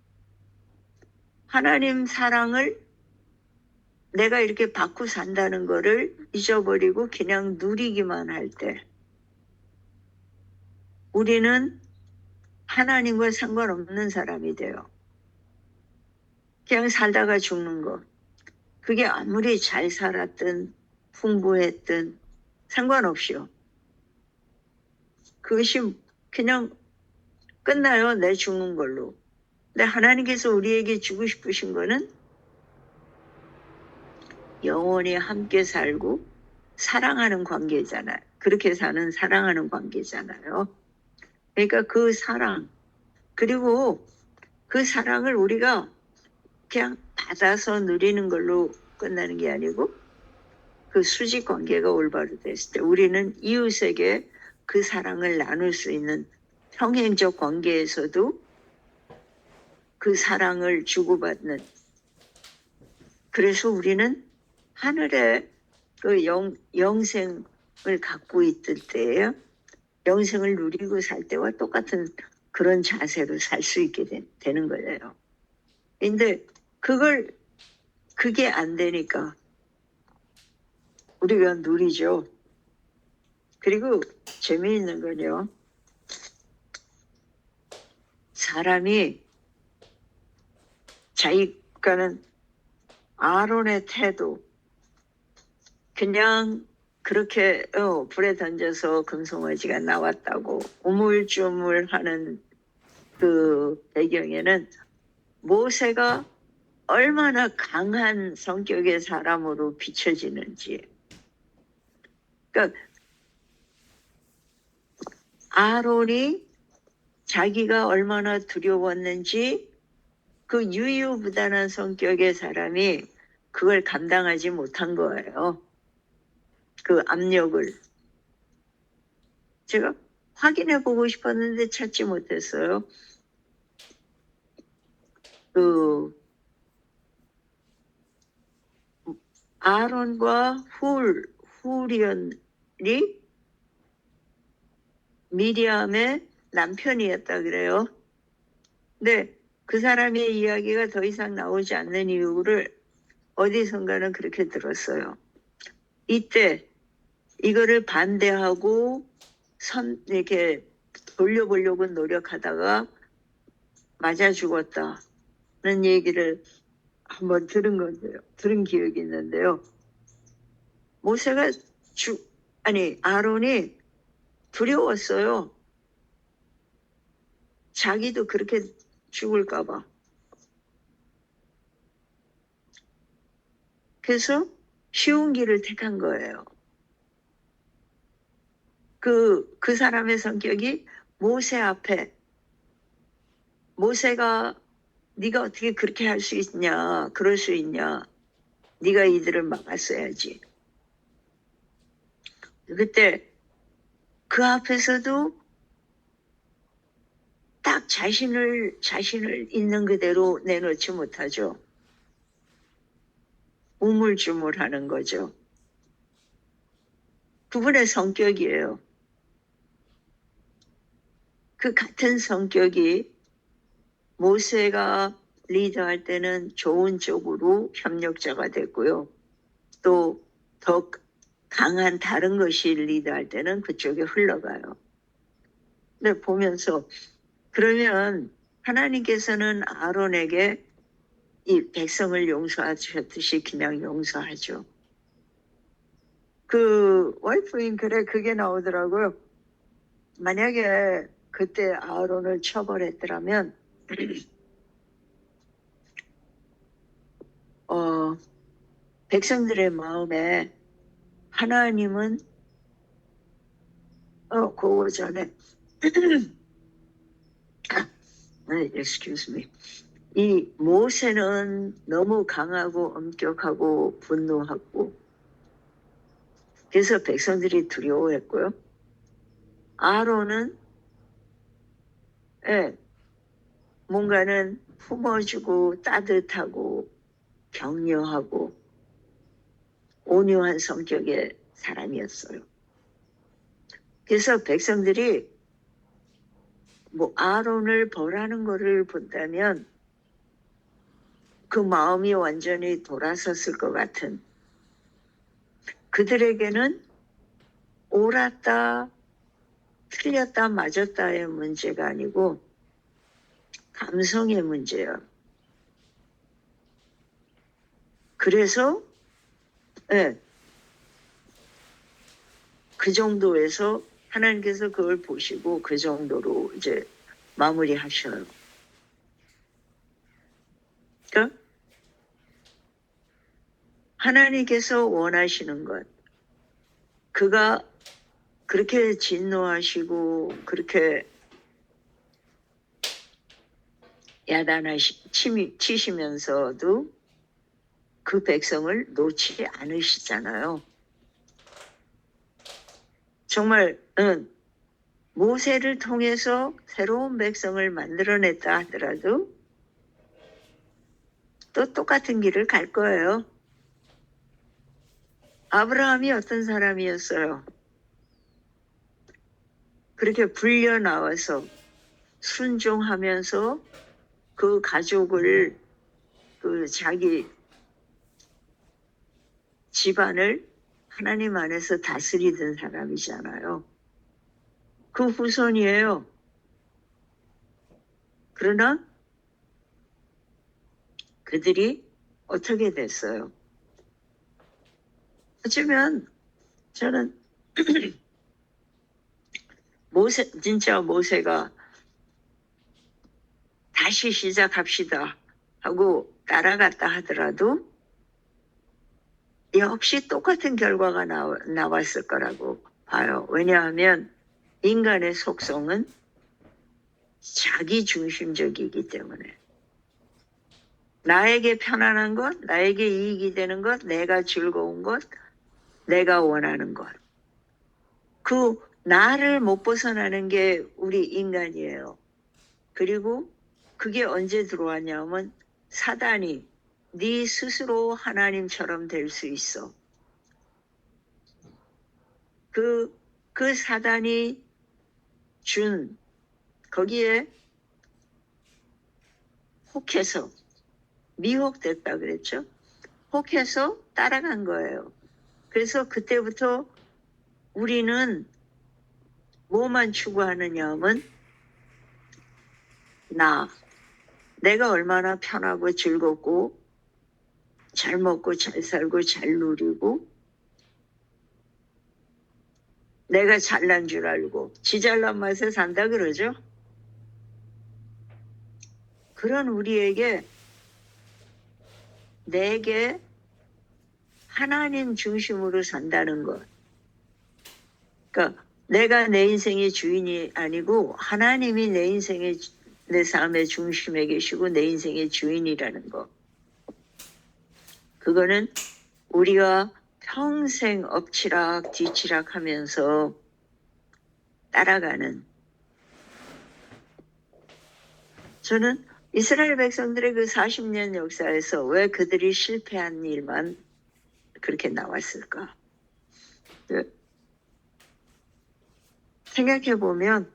하나님 사랑을 내가 이렇게 받고 산다는 거를 잊어버리고 그냥 누리기만 할 때 우리는 하나님과 상관없는 사람이 돼요. 그냥 살다가 죽는 거. 그게 아무리 잘 살았든 풍부했든 상관없이요. 그것이 그냥 끝나요. 내 죽는 걸로. 근데 하나님께서 우리에게 주고 싶으신 거는 영원히 함께 살고 사랑하는 관계잖아요. 그렇게 사는 사랑하는 관계잖아요. 그러니까 그 사랑, 그리고 그 사랑을 우리가 그냥 받아서 누리는 걸로 끝나는 게 아니고 그 수직 관계가 올바로 됐을 때 우리는 이웃에게 그 사랑을 나눌 수 있는 평행적 관계에서도 그 사랑을 주고받는, 그래서 우리는 하늘의 그 영생을 갖고 있을 때에요. 영생을 누리고 살 때와 똑같은 그런 자세로 살 수 있게 되는 거예요. 근데 그게 안 되니까 우리가 누리죠. 그리고 재미있는 건요. 사람이 자기가는 아론의 태도, 그냥 그렇게 불에 던져서 금송아지가 나왔다고 우물쭈물하는 그 배경에는 모세가 얼마나 강한 성격의 사람으로 비춰지는지. 그러니까 아론이 자기가 얼마나 두려웠는지 그 유유부단한 성격의 사람이 그걸 감당하지 못한 거예요. 그 압력을. 제가 확인해 보고 싶었는데 찾지 못했어요. 그 아론과 훌이언이 미리암의 남편이었다 그래요. 근데 그 사람의 이야기가 더 이상 나오지 않는 이유를 어디선가는 그렇게 들었어요. 이때 이거를 반대하고 이렇게 돌려보려고 노력하다가 맞아 죽었다는 얘기를 한번 들은 기억이 있는데요. 모세가 아론이 두려웠어요. 자기도 그렇게 죽을까봐. 그래서 쉬운 길을 택한 거예요. 그 사람의 성격이 모세 앞에, 모세가 네가 어떻게 그렇게 할 수 있냐, 그럴 수 있냐, 네가 이들을 막았어야지. 그때 그 앞에서도 딱 자신을 있는 그대로 내놓지 못하죠. 우물쭈물하는 거죠. 그분의 성격이에요. 그 같은 성격이 모세가 리더할 때는 좋은 쪽으로 협력자가 됐고요. 또 더 강한 다른 것이 리더할 때는 그쪽에 흘러가요. 근데 보면서 그러면 하나님께서는 아론에게 이 백성을 용서하셨듯이 그냥 용서하죠. 그 와이프인 글에 그게 나오더라고요. 만약에 그때 아론을 처벌했더라면 백성들의 마음에 하나님은 그거 전에 excuse me. 이 모세는 너무 강하고 엄격하고 분노하고 그래서 백성들이 두려워했고요. 아론은 뭔가는 품어주고 따뜻하고 격려하고 온유한 성격의 사람이었어요. 그래서 백성들이 뭐 아론을 벌하는 거를 본다면 그 마음이 완전히 돌아섰을 것 같은, 그들에게는 옳았다, 틀렸다, 맞았다의 문제가 아니고 감성의 문제예요. 그래서 그 정도에서 하나님께서 그걸 보시고 그 정도로 이제 마무리하셔요. 그러니까 하나님께서 원하시는 것, 그가 그렇게 진노하시고 그렇게 치시면서도 그 백성을 놓지 않으시잖아요. 정말 모세를 통해서 새로운 백성을 만들어냈다 하더라도 또 똑같은 길을 갈 거예요. 아브라함이 어떤 사람이었어요? 그렇게 불려 나와서 순종하면서 그 가족을, 그 자기 집안을 하나님 안에서 다스리던 사람이잖아요. 그 후손이에요. 그러나 그들이 어떻게 됐어요? 어쩌면 저는 진짜 모세가 다시 시작합시다 하고 따라갔다 하더라도 역시 똑같은 결과가 나왔을 거라고 봐요. 왜냐하면 인간의 속성은 자기 중심적이기 때문에 나에게 편안한 것, 나에게 이익이 되는 것, 내가 즐거운 것, 내가 원하는 것. 그 나를 못 벗어나는 게 우리 인간이에요. 그리고 그게 언제 들어왔냐면 사단이 네 스스로 하나님처럼 될 수 있어. 그 사단이 준 거기에 혹해서 미혹됐다 그랬죠. 혹해서 따라간 거예요. 그래서 그때부터 우리는 뭐만 추구하느냐 하면 내가 얼마나 편하고 즐겁고 잘 먹고 잘 살고 잘 누리고 내가 잘난 줄 알고 지 잘난 맛에 산다 그러죠. 그런 우리에게 내게 하나님 중심으로 산다는 것. 그러니까 내가 내 인생의 주인이 아니고 하나님이 내 삶의 중심에 계시고 내 인생의 주인이라는 것. 그거는 우리가 평생 엎치락 뒤치락 하면서 따라가는, 저는 이스라엘 백성들의 그 40년 역사에서 왜 그들이 실패한 일만 그렇게 나왔을까? 생각해 보면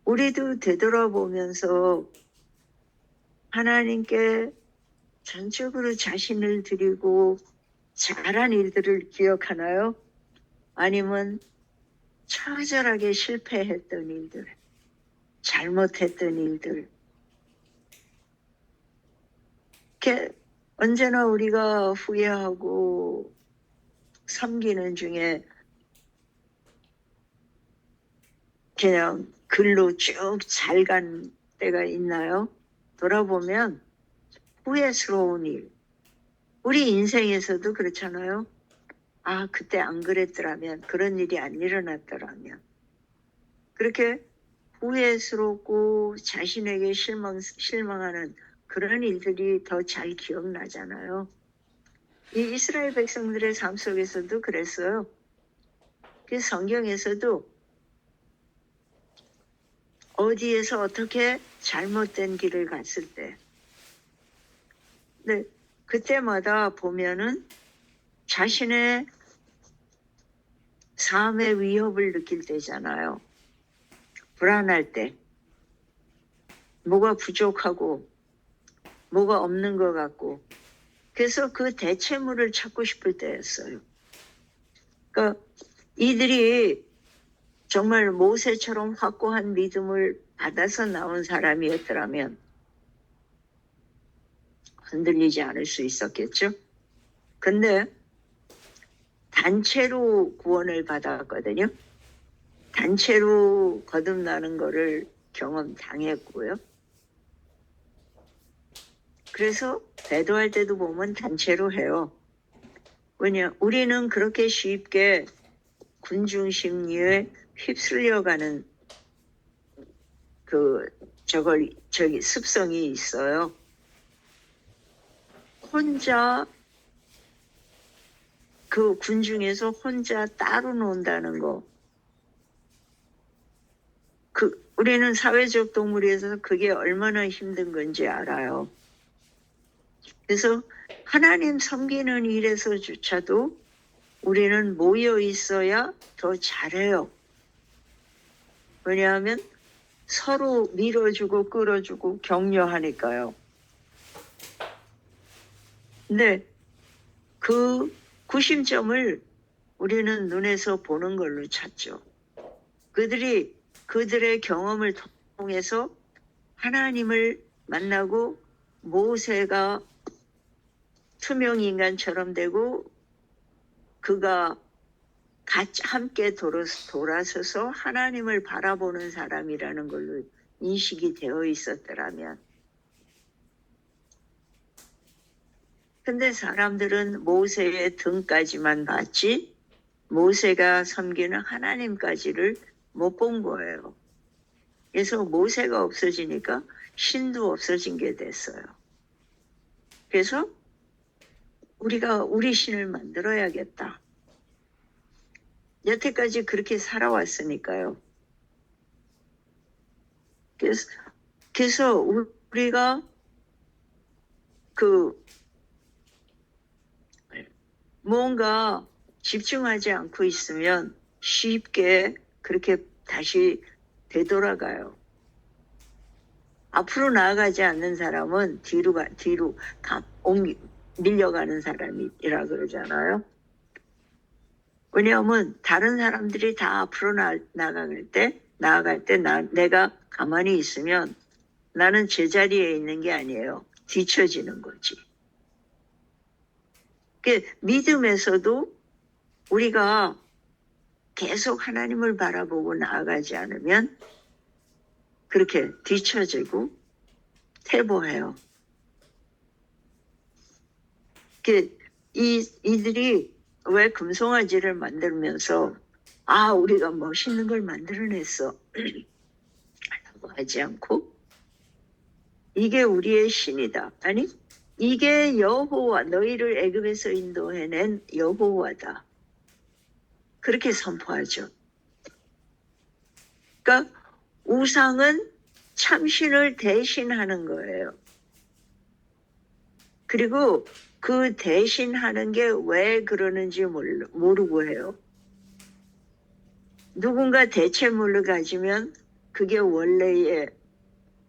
우리도 되돌아보면서 하나님께 전적으로 자신을 드리고 잘한 일들을 기억하나요? 아니면 처절하게 실패했던 일들, 잘못했던 일들. 이렇게 언제나 우리가 후회하고 섬기는 중에 그냥 글로 쭉 잘 간 때가 있나요? 돌아보면 후회스러운 일. 우리 인생에서도 그렇잖아요. 아, 그때 안 그랬더라면, 그런 일이 안 일어났더라면. 그렇게 후회스럽고 자신에게 실망하는 그런 일들이 더 잘 기억나잖아요. 이 이스라엘 백성들의 삶 속에서도 그랬어요. 그 성경에서도 어디에서 어떻게 잘못된 길을 갔을 때, 네, 그때마다 보면은 자신의 삶의 위협을 느낄 때잖아요. 불안할 때, 뭐가 부족하고 뭐가 없는 것 같고, 그래서 그 대체물을 찾고 싶을 때였어요. 그러니까 이들이 정말 모세처럼 확고한 믿음을 받아서 나온 사람이었더라면 흔들리지 않을 수 있었겠죠. 근데 단체로 구원을 받았거든요. 단체로 거듭나는 거를 경험당했고요. 그래서 배도할 때도 보면 단체로 해요. 왜냐, 우리는 그렇게 쉽게 군중 심리에 휩쓸려가는 저기 습성이 있어요. 혼자 그 군중에서 혼자 따로 논다는 거. 우리는 사회적 동물이어서 그게 얼마나 힘든 건지 알아요. 그래서 하나님 섬기는 일에서조차도 우리는 모여 있어야 더 잘해요. 왜냐하면 서로 밀어주고 끌어주고 격려하니까요. 근데 그 구심점을 우리는 눈에서 보는 걸로 찾죠. 그들의 경험을 통해서 하나님을 만나고 모세가 투명 인간처럼 되고 그가 같이 함께 돌아서서 하나님을 바라보는 사람이라는 걸로 인식이 되어 있었더라면. 근데 사람들은 모세의 등까지만 봤지 모세가 섬기는 하나님까지를 못 본 거예요. 그래서 모세가 없어지니까 신도 없어진 게 됐어요. 그래서 우리가 우리 신을 만들어야겠다. 여태까지 그렇게 살아왔으니까요. 그래서 우리가 뭔가 집중하지 않고 있으면 쉽게 그렇게 다시 되돌아가요. 앞으로 나아가지 않는 사람은 뒤로 밀려가는 사람이라 그러잖아요. 왜냐하면 다른 사람들이 다 앞으로 나아갈 때 내가 가만히 있으면 나는 제자리에 있는 게 아니에요. 뒤처지는 거지. 믿음에서도 우리가 계속 하나님을 바라보고 나아가지 않으면 그렇게 뒤처지고 퇴보해요. 이들이 왜 금송아지를 만들면서 우리가 멋있는 걸 만들어냈어 라고 하지 않고 이게 우리의 신이다. 아니 이게 여호와 너희를 애굽에서 인도해낸 여호와다. 그렇게 선포하죠. 그러니까 우상은 참신을 대신하는 거예요. 그리고 그 대신하는 게 왜 그러는지 모르고 해요. 누군가 대체물을 가지면 그게 원래의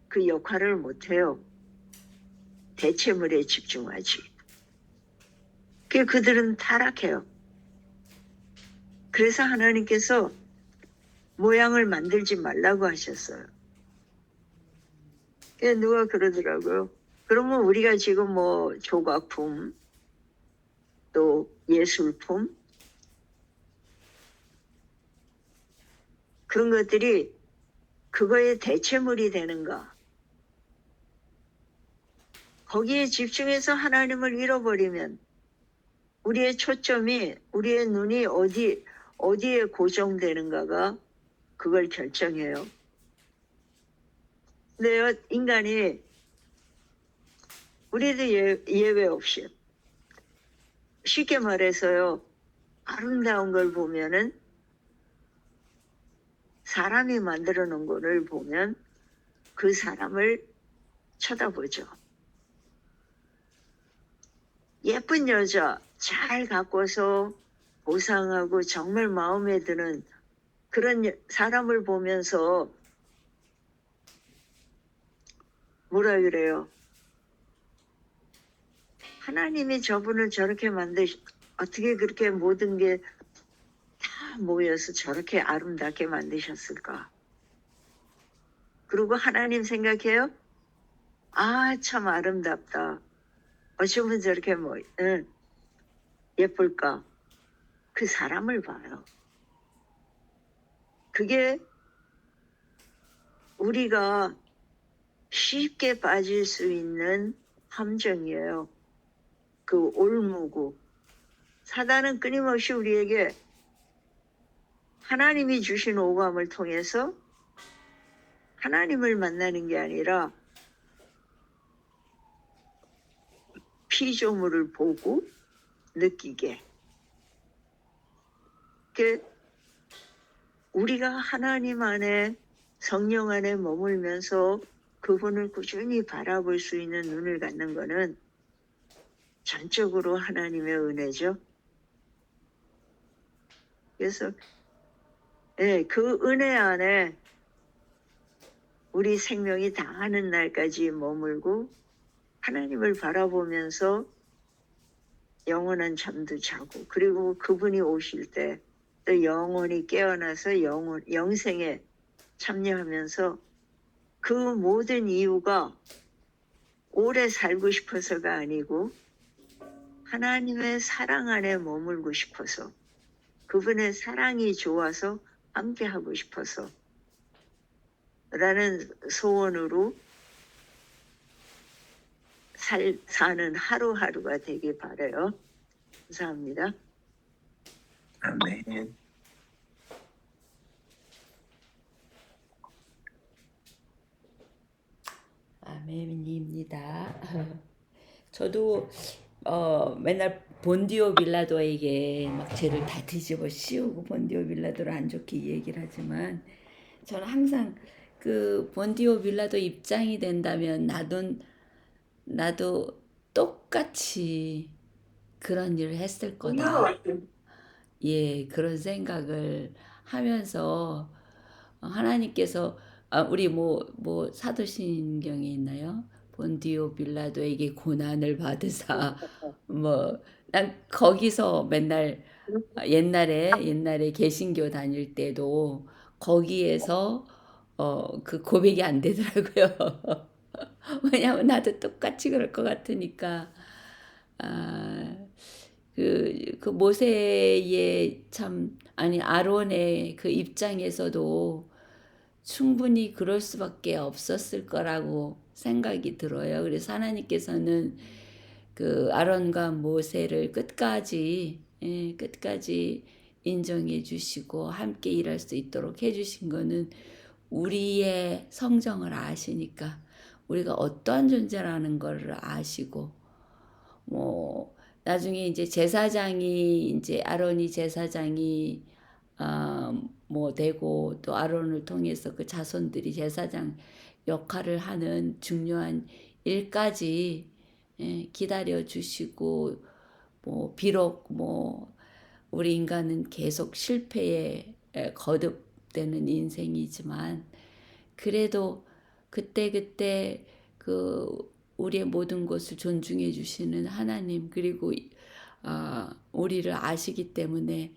그 역할을 못해요. 대체물에 집중하지. 그들은 타락해요. 그래서 하나님께서 모양을 만들지 말라고 하셨어요. 누가 그러더라고요. 그러면 우리가 지금 뭐 조각품, 또 예술품, 그런 것들이 그거의 대체물이 되는가? 거기에 집중해서 하나님을 잃어버리면 우리의 초점이, 우리의 눈이 어디에 고정되는가가 그걸 결정해요. 근데요, 인간이 우리도 예외 없이 쉽게 말해서요, 아름다운 걸 보면은 사람이 만들어 놓은 거를 보면 그 사람을 쳐다보죠. 예쁜 여자 잘 가꿔서 보상하고 정말 마음에 드는 그런 사람을 보면서 뭐라 그래요? 하나님이 저분을 저렇게 어떻게 그렇게 모든 게 다 모여서 저렇게 아름답게 만드셨을까? 그리고 하나님 생각해요? 아, 참 아름답다. 어쩌면 저렇게 예쁠까? 그 사람을 봐요. 그게 우리가 쉽게 빠질 수 있는 함정이에요. 그 올무고. 사단은 끊임없이 우리에게 하나님이 주신 오감을 통해서 하나님을 만나는 게 아니라 피조물을 보고 느끼게. 우리가 하나님 안에 성령 안에 머물면서 그분을 꾸준히 바라볼 수 있는 눈을 갖는 것은 전적으로 하나님의 은혜죠. 그래서 그 은혜 안에 우리 생명이 다하는 날까지 머물고 하나님을 바라보면서 영원한 잠도 자고, 그리고 그분이 오실 때 또 영원히 깨어나서 영생에 참여하면서 그 모든 이유가 오래 살고 싶어서가 아니고 하나님의 사랑 안에 머물고 싶어서, 그분의 사랑이 좋아서 함께 하고 싶어서 라는 소원으로 사는 하루하루가 되길 바라요. 감사합니다. 아멘. 아멘입니다. 저도 맨날 본디오 빌라도에게 막 죄를 다 뒤집어 씌우고 본디오 빌라도를 안 좋게 얘기를 하지만, 저는 항상 그 본디오 빌라도 입장이 된다면 나도 똑같이 그런 일을 했을 거다. 그런 생각을 하면서 하나님께서 우리 뭐 사도신경에 있나요? 본디오 빌라도에게 고난을 받으사 난 거기서 맨날 옛날에 개신교 다닐 때도 거기에서 그 고백이 안 되더라고요. 왜냐면 나도 똑같이 그럴 것 같으니까. 그 모세의 아론의 그 입장에서도 충분히 그럴 수밖에 없었을 거라고 생각이 들어요. 그래서 하나님께서는 그 아론과 모세를 끝까지 인정해 주시고 함께 일할 수 있도록 해 주신 거는 우리의 성정을 아시니까, 우리가 어떠한 존재라는 걸 아시고, 나중에 이제 아론이 제사장이 되고, 또 아론을 통해서 그 자손들이 제사장 역할을 하는 중요한 일까지 기다려 주시고, 비록 우리 인간은 계속 실패에 거듭되는 인생이지만, 그래도 그때 우리의 모든 것을 존중해 주시는 하나님, 그리고 우리를 아시기 때문에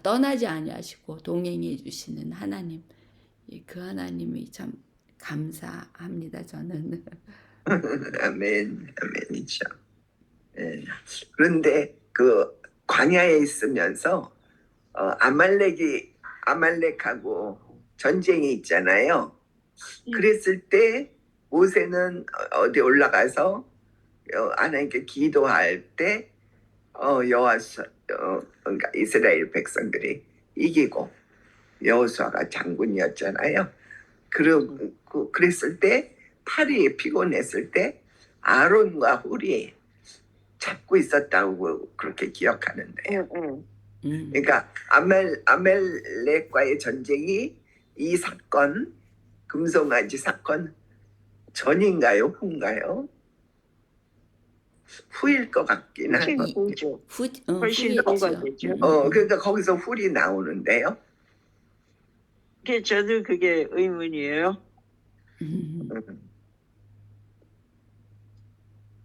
떠나지 아니하시고 동행해 주시는 하나님, 그 하나님이 참 감사합니다. 저는. 아멘이죠. 그런데 그 광야에 있으면서 아말렉하고 전쟁이 있잖아요. 그랬을 때 모세는 어디 올라가서 하나님께 기도할 때 그러니까 이스라엘 백성들이 이기고 여호수아가 장군이었잖아요. 그리고 그랬을 때 팔이 피곤했을 때 아론과 훌이 잡고 있었다고 그렇게 기억하는데요. 그러니까 아멜렉과의 전쟁이 이 사건, 금송아지 사건 전인가요, 후인가요? 후일 것 같긴 훨씬 하거든요. 후죠. 훨씬 후였죠. 후가 되죠. 그러니까 거기서 훌이 나오는데요. 저도 그게 의문이에요. 음.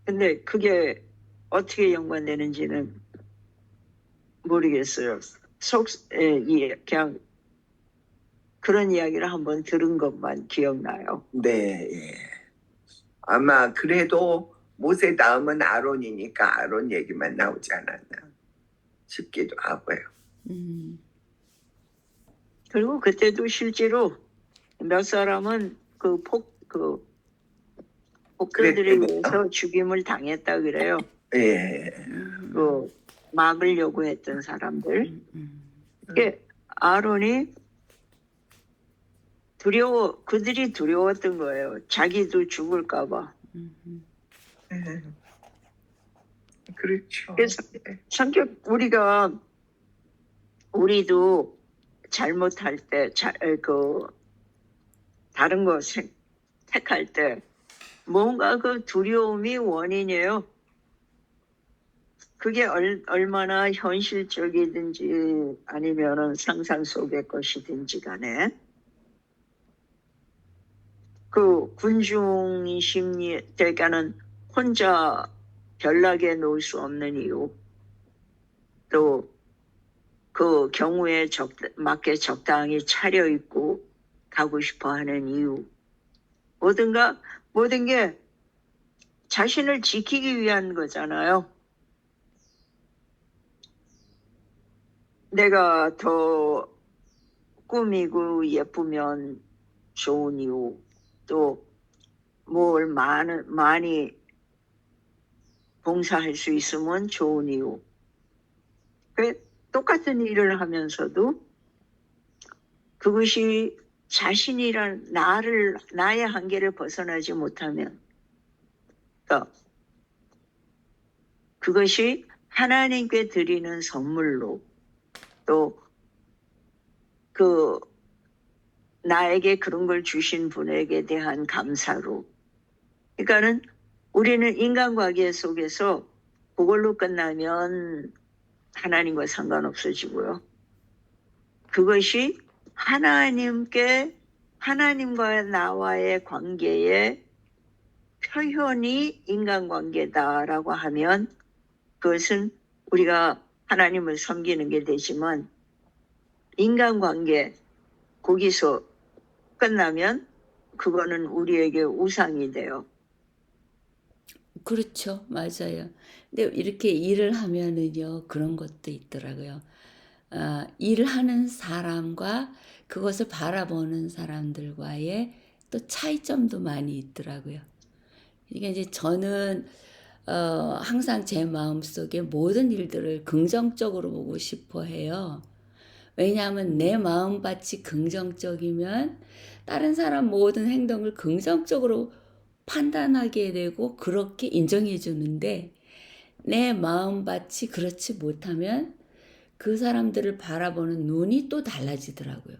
근데 그게 어떻게 연관되는지는 모르겠어요. 그냥 그런 이야기를 한번 들은 것만 기억나요. 네, 예. 아마 그래도 모세 다음은 아론이니까 아론 얘기만 나오지 않았나 싶기도 하고요. 음. 그리고 그때도 실제로 몇 사람은 그 폭도들에 그랬군요. 의해서 죽임을 당했다 그래요. 예. 그 막으려고 했던 사람들. 이게 아론이 그들이 두려웠던 거예요. 자기도 죽을까봐. 그렇죠. 그래서 성격 우리도 잘못할 때, 다른 거 택할 때 뭔가 그 두려움이 원인이에요. 그게 얼마나 현실적이든지 아니면은 상상 속의 것이든지 간에 그 군중 심리 그러니까는 혼자 별나게 놓을 수 없는 이유, 또 그 경우에 맞게 적당히 차려입고 가고 싶어 하는 이유, 모든 게 자신을 지키기 위한 거잖아요. 내가 더 꾸미고 예쁘면 좋은 이유, 또 뭘 많이 봉사할 수 있으면 좋은 이유. 똑같은 일을 하면서도 그것이 자신이란 나의 한계를 벗어나지 못하면, 그러니까 그것이 하나님께 드리는 선물로, 또 나에게 그런 걸 주신 분에게 대한 감사로. 그러니까는 우리는 인간관계 속에서 그걸로 끝나면 하나님과 상관없어지고요. 그것이 하나님과 나와의 관계의 표현이 인간관계다라고 하면 그것은 우리가 하나님을 섬기는 게 되지만, 인간관계 거기서 끝나면 그거는 우리에게 우상이 돼요. 그렇죠. 맞아요. 근데 이렇게 일을 하면은요, 그런 것도 있더라고요. 일을 하는 사람과 그것을 바라보는 사람들과의 또 차이점도 많이 있더라고요. 이게 이제 저는 항상 제 마음속에 모든 일들을 긍정적으로 보고 싶어 해요. 왜냐하면 내 마음밭이 긍정적이면 다른 사람 모든 행동을 긍정적으로 판단하게 되고 그렇게 인정해 주는데, 내 마음밭이 그렇지 못하면 그 사람들을 바라보는 눈이 또 달라지더라고요.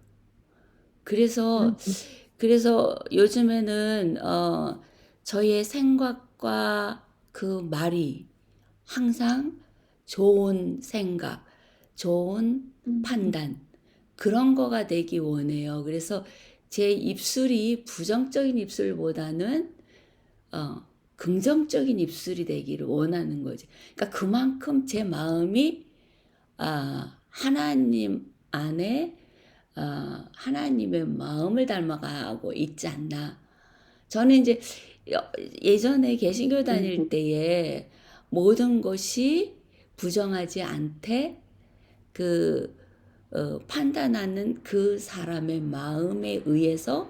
그래서 요즘에는 저의 생각과 그 말이 항상 좋은 생각, 좋은 판단, 그런 거가 되기 원해요. 그래서 제 입술이 부정적인 입술보다는 긍정적인 입술이 되기를 원하는 거지. 그러니까 그만큼 제 마음이 하나님 안에 하나님의 마음을 닮아가고 있지 않나. 저는 이제 예전에 개신교 다닐 때에 모든 것이 부정하지 않되 판단하는 그 사람의 마음에 의해서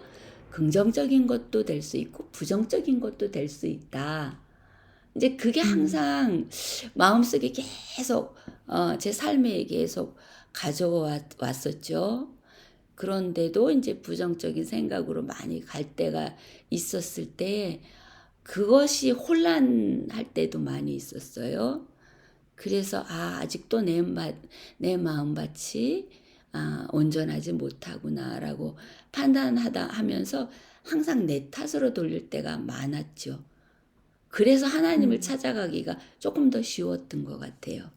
긍정적인 것도 될 수 있고 부정적인 것도 될 수 있다. 이제 그게 항상 마음속에 계속 제 삶에 계속 가져왔었죠. 그런데도 이제 부정적인 생각으로 많이 갈 때가 있었을 때 그것이 혼란할 때도 많이 있었어요. 그래서 아직도 내 마음밭이 온전하지 못하구나라고 판단하다 하면서 항상 내 탓으로 돌릴 때가 많았죠. 그래서 하나님을 찾아가기가 조금 더 쉬웠던 것 같아요.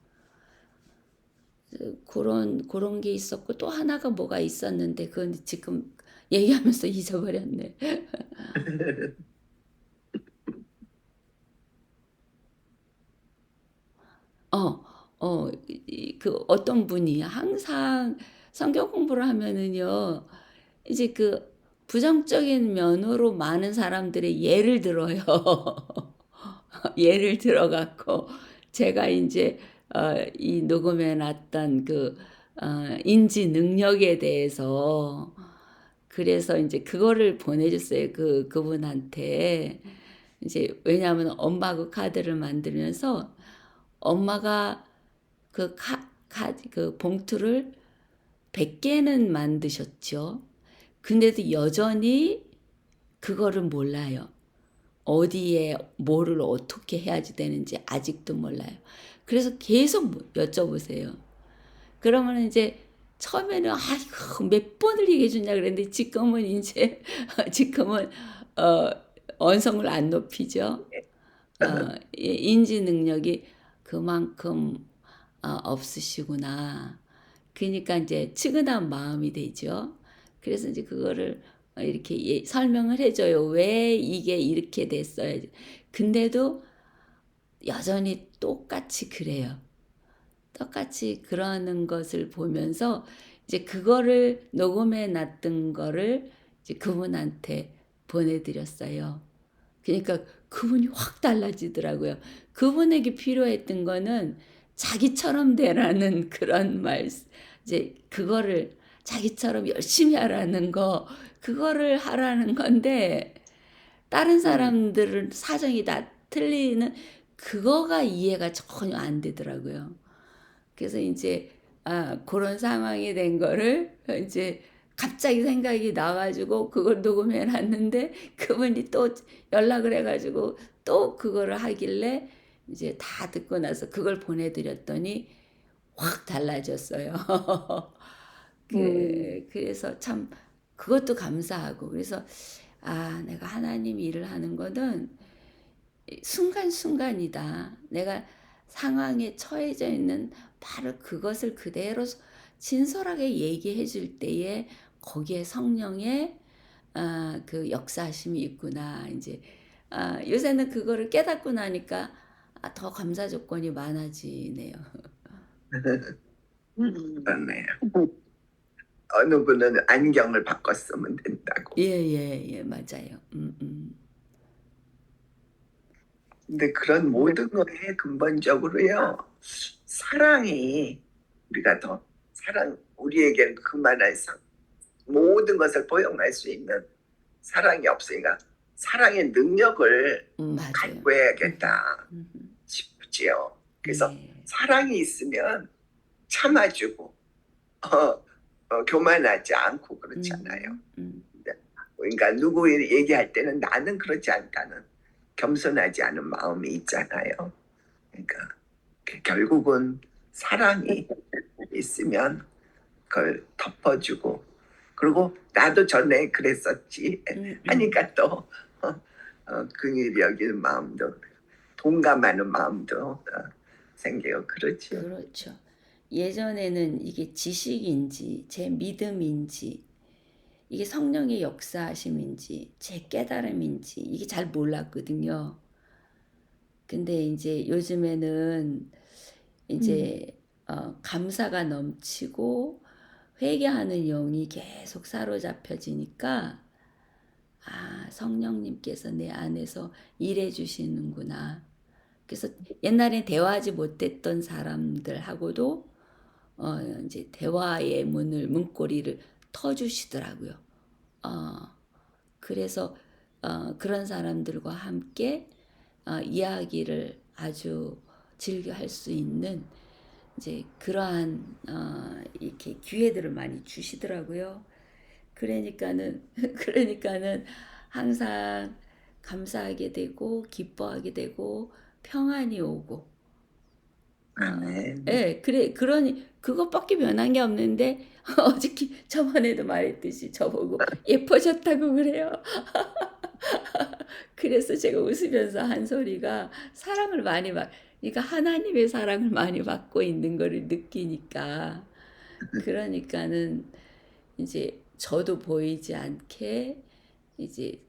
그런 게 있었고 또 하나가 뭐가 있었는데 그건 지금 얘기하면서 잊어버렸네. 그 어떤 분이 항상 성경 공부를 하면은요, 이제 그 부정적인 면으로 많은 사람들의 예를 들어요. 예를 들어 갖고 제가 인제 이 녹음해 놨던 그 인지 능력에 대해서 그래서 인제 그거를 보내줬어요. 그분한테. 이제 왜냐하면 엄마하고 카드를 만들면서 엄마가 그 봉투를 100개는 만드셨죠. 근데도 여전히 그거를 몰라요. 어디에 뭐를 어떻게 해야지 되는지 아직도 몰라요. 그래서 계속 여쭤보세요. 그러면 이제 처음에는 아이고 몇 번을 얘기해 주냐 그랬는데 지금은 이제 지금은 어 언성을 안 높이죠. 인지 능력이 그만큼 없으시구나. 그러니까 이제 측은한 마음이 되죠. 그래서 이제 그거를 이렇게 설명을 해줘요. 왜 이게 이렇게 됐어요. 근데도 여전히 똑같이 그래요. 똑같이 그러는 것을 보면서 이제 그거를 녹음해 놨던 거를 이제 그분한테 보내드렸어요. 그러니까 그분이 확 달라지더라고요. 그분에게 필요했던 거는 자기처럼 되라는 그런 이제 그거를 자기처럼 열심히 하라는 거, 그거를 하라는 건데, 다른 사람들은 사정이 다 틀리는 그거가 이해가 전혀 안 되더라고요. 그래서 이제 그런 상황이 된 거를 이제 갑자기 생각이 나가지고 그걸 녹음해 놨는데 그분이 또 연락을 해가지고 또 그거를 하길래 이제 다 듣고 나서 그걸 보내드렸더니 확 달라졌어요. 그래서 참 그것도 감사하고 그래서 내가 하나님 일을 하는 거는 순간순간이다. 내가 상황에 처해져 있는 바로 그것을 그대로 진솔하게 얘기해 줄 때에 거기에 성령의 그 역사하심이 있구나. 이제 요새는 그거를 깨닫고 나니까 더 감사 조건이 많아지네요. 그렇네요. 어느 분은 안경을 바꿔 쓰면 된다고. 예, 맞아요. 근데 그런 모든 거에 근본적으로요, 사랑이 우리가 더 우리에게는 그만한 모든 것을 포용할 수 있는 사랑이 없으니까 사랑의 능력을 맞아요. 갖고 해야겠다 싶지요. 그래서 네. 사랑이 있으면 참아주고 교만하지 않고 그렇잖아요. 그러니까 누구 얘기할 때는 나는 그렇지 않다는 겸손하지 않은 마음이 있잖아요. 그러니까 결국은 사랑이 있으면 그걸 덮어주고 그리고 나도 전에 그랬었지 하니까 또 긍휼히 여기는 마음도 동감하는 마음도 생겨요. 그렇죠. 그렇죠. 예전에는 이게 지식인지 제 믿음인지 이게 성령의 역사하심인지 제 깨달음인지 이게 잘 몰랐거든요. 근데 이제 요즘에는 이제 감사가 넘치고 회개하는 영이 계속 사로잡혀지니까 성령님께서 내 안에서 일해 주시는구나. 그래서 옛날에 대화하지 못했던 사람들하고도 이제 대화의 문고리를 터주시더라고요. 그래서 그런 사람들과 함께 이야기를 아주 즐겨 할 수 있는 이제 그러한 이렇게 기회들을 많이 주시더라고요. 그러니까는 그러니까는 항상 감사하게 되고 기뻐하게 되고 평안이 오고 아멘. 예, 그래, 그러니 그것밖에 변한 게 없는데 어저께 저번에도 말했듯이 저보고 예뻐졌다고 그래요. 그래서 제가 웃으면서 한 소리가 사랑을 많이 받, 그러니까 하나님의 사랑을 많이 받고 있는 거를 느끼니까 그러니까는 이제 저도 보이지 않게 이제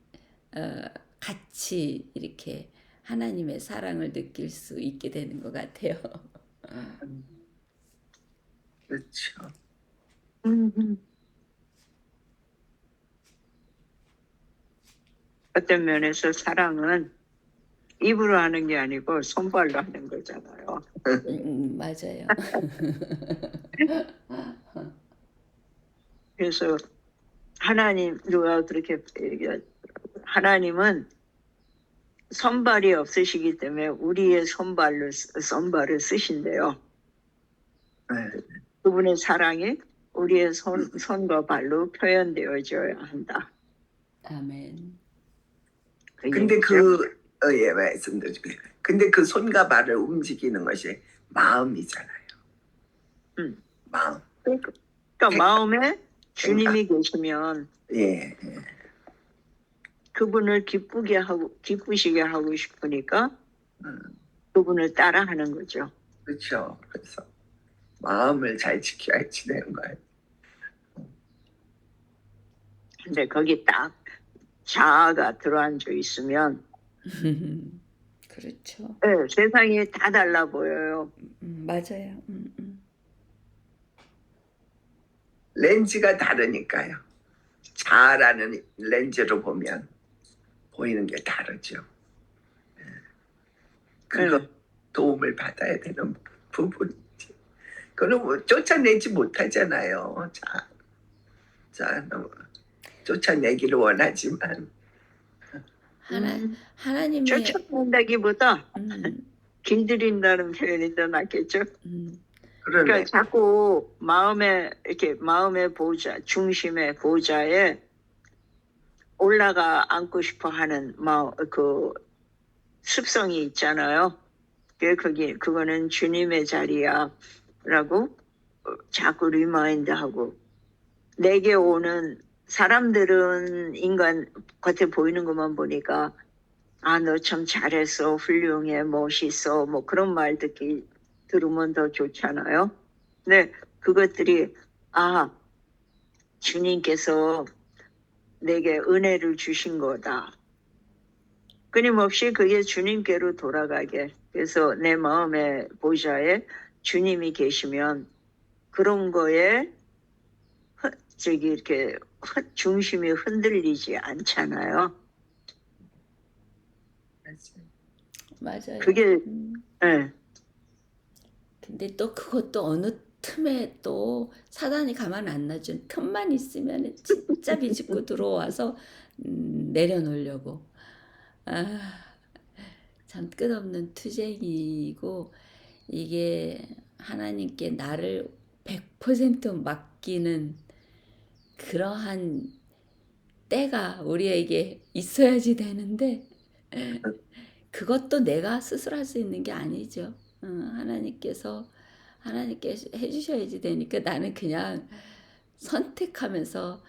어, 같이 이렇게 하나님의 사랑을 느낄 수 있게 되는 것 같아요. 그렇죠. 음. 어떤 면에서 사랑은 입으로 하는 게 아니고 손발로 하는 거잖아요. 맞아요. 그래서 하나님 누가 그렇게 얘기하더라고요. 하나님은 손발이 없으시기 때문에 우리의 손발을 쓰신대요. 네. 그분의 사랑이 우리의 손과 발로 표현되어져야 한다. 아멘. 근데 예, 말씀드릴게요. 근데 그 손과 발을 움직이는 것이 마음이잖아요. 마음. 그러니까 마음에 주님이 계시면 예, 그분을 기쁘시게 하고 싶으니까 그분을 따라하는 거죠. 그렇죠. 그래서 마음을 잘 지켜야지 되는 거예요. 근데 거기 딱 자아가 들어앉아 있으면 그렇죠. 네, 세상이 다 달라 보여요. 맞아요. 렌즈가 다르니까요. 자아라는 렌즈로 보면 보이는 게 다르죠. 그거 도움을 받아야 되는 부분이지. 그건 뭐 쫓아내지 못하잖아요. 너무 쫓아내기를 원하지만 하나님의 쫓아낸다기보다 길들인다는 표현이 더 낫겠죠. 그러네. 그러니까 자꾸 마음의 보좌, 중심의 보좌에 올라가 앉고 싶어 하는 그 습성이 있잖아요. 그거는 주님의 자리야라고 자꾸 리마인드하고 내게 오는 사람들은 인간 겉에 보이는 것만 보니까 너 참 잘했어, 훌륭해, 멋있어, 뭐 그런 말 들으면 더 좋잖아요. 근데 그것들이 주님께서 내게 은혜를 주신 거다. 끊임없이 그게 주님께로 돌아가게. 그래서 내 마음의 보좌에 주님이 계시면 그런 거에 이렇게 중심이 흔들리지 않잖아요. 맞아요. 그게 네. 근데 또 그것도 어느 틈에 또 사단이 가만 안 놔준 틈만 있으면 진짜 비집고 들어와서 내려놓으려고. 참 끝없는 투쟁이고 이게 하나님께 나를 100% 맡기는 그러한 때가 우리에게 있어야지 되는데 그것도 내가 스스로 할 수 있는 게 아니죠. 하나님께서 해주셔야지 되니까 나는 그냥 선택하면서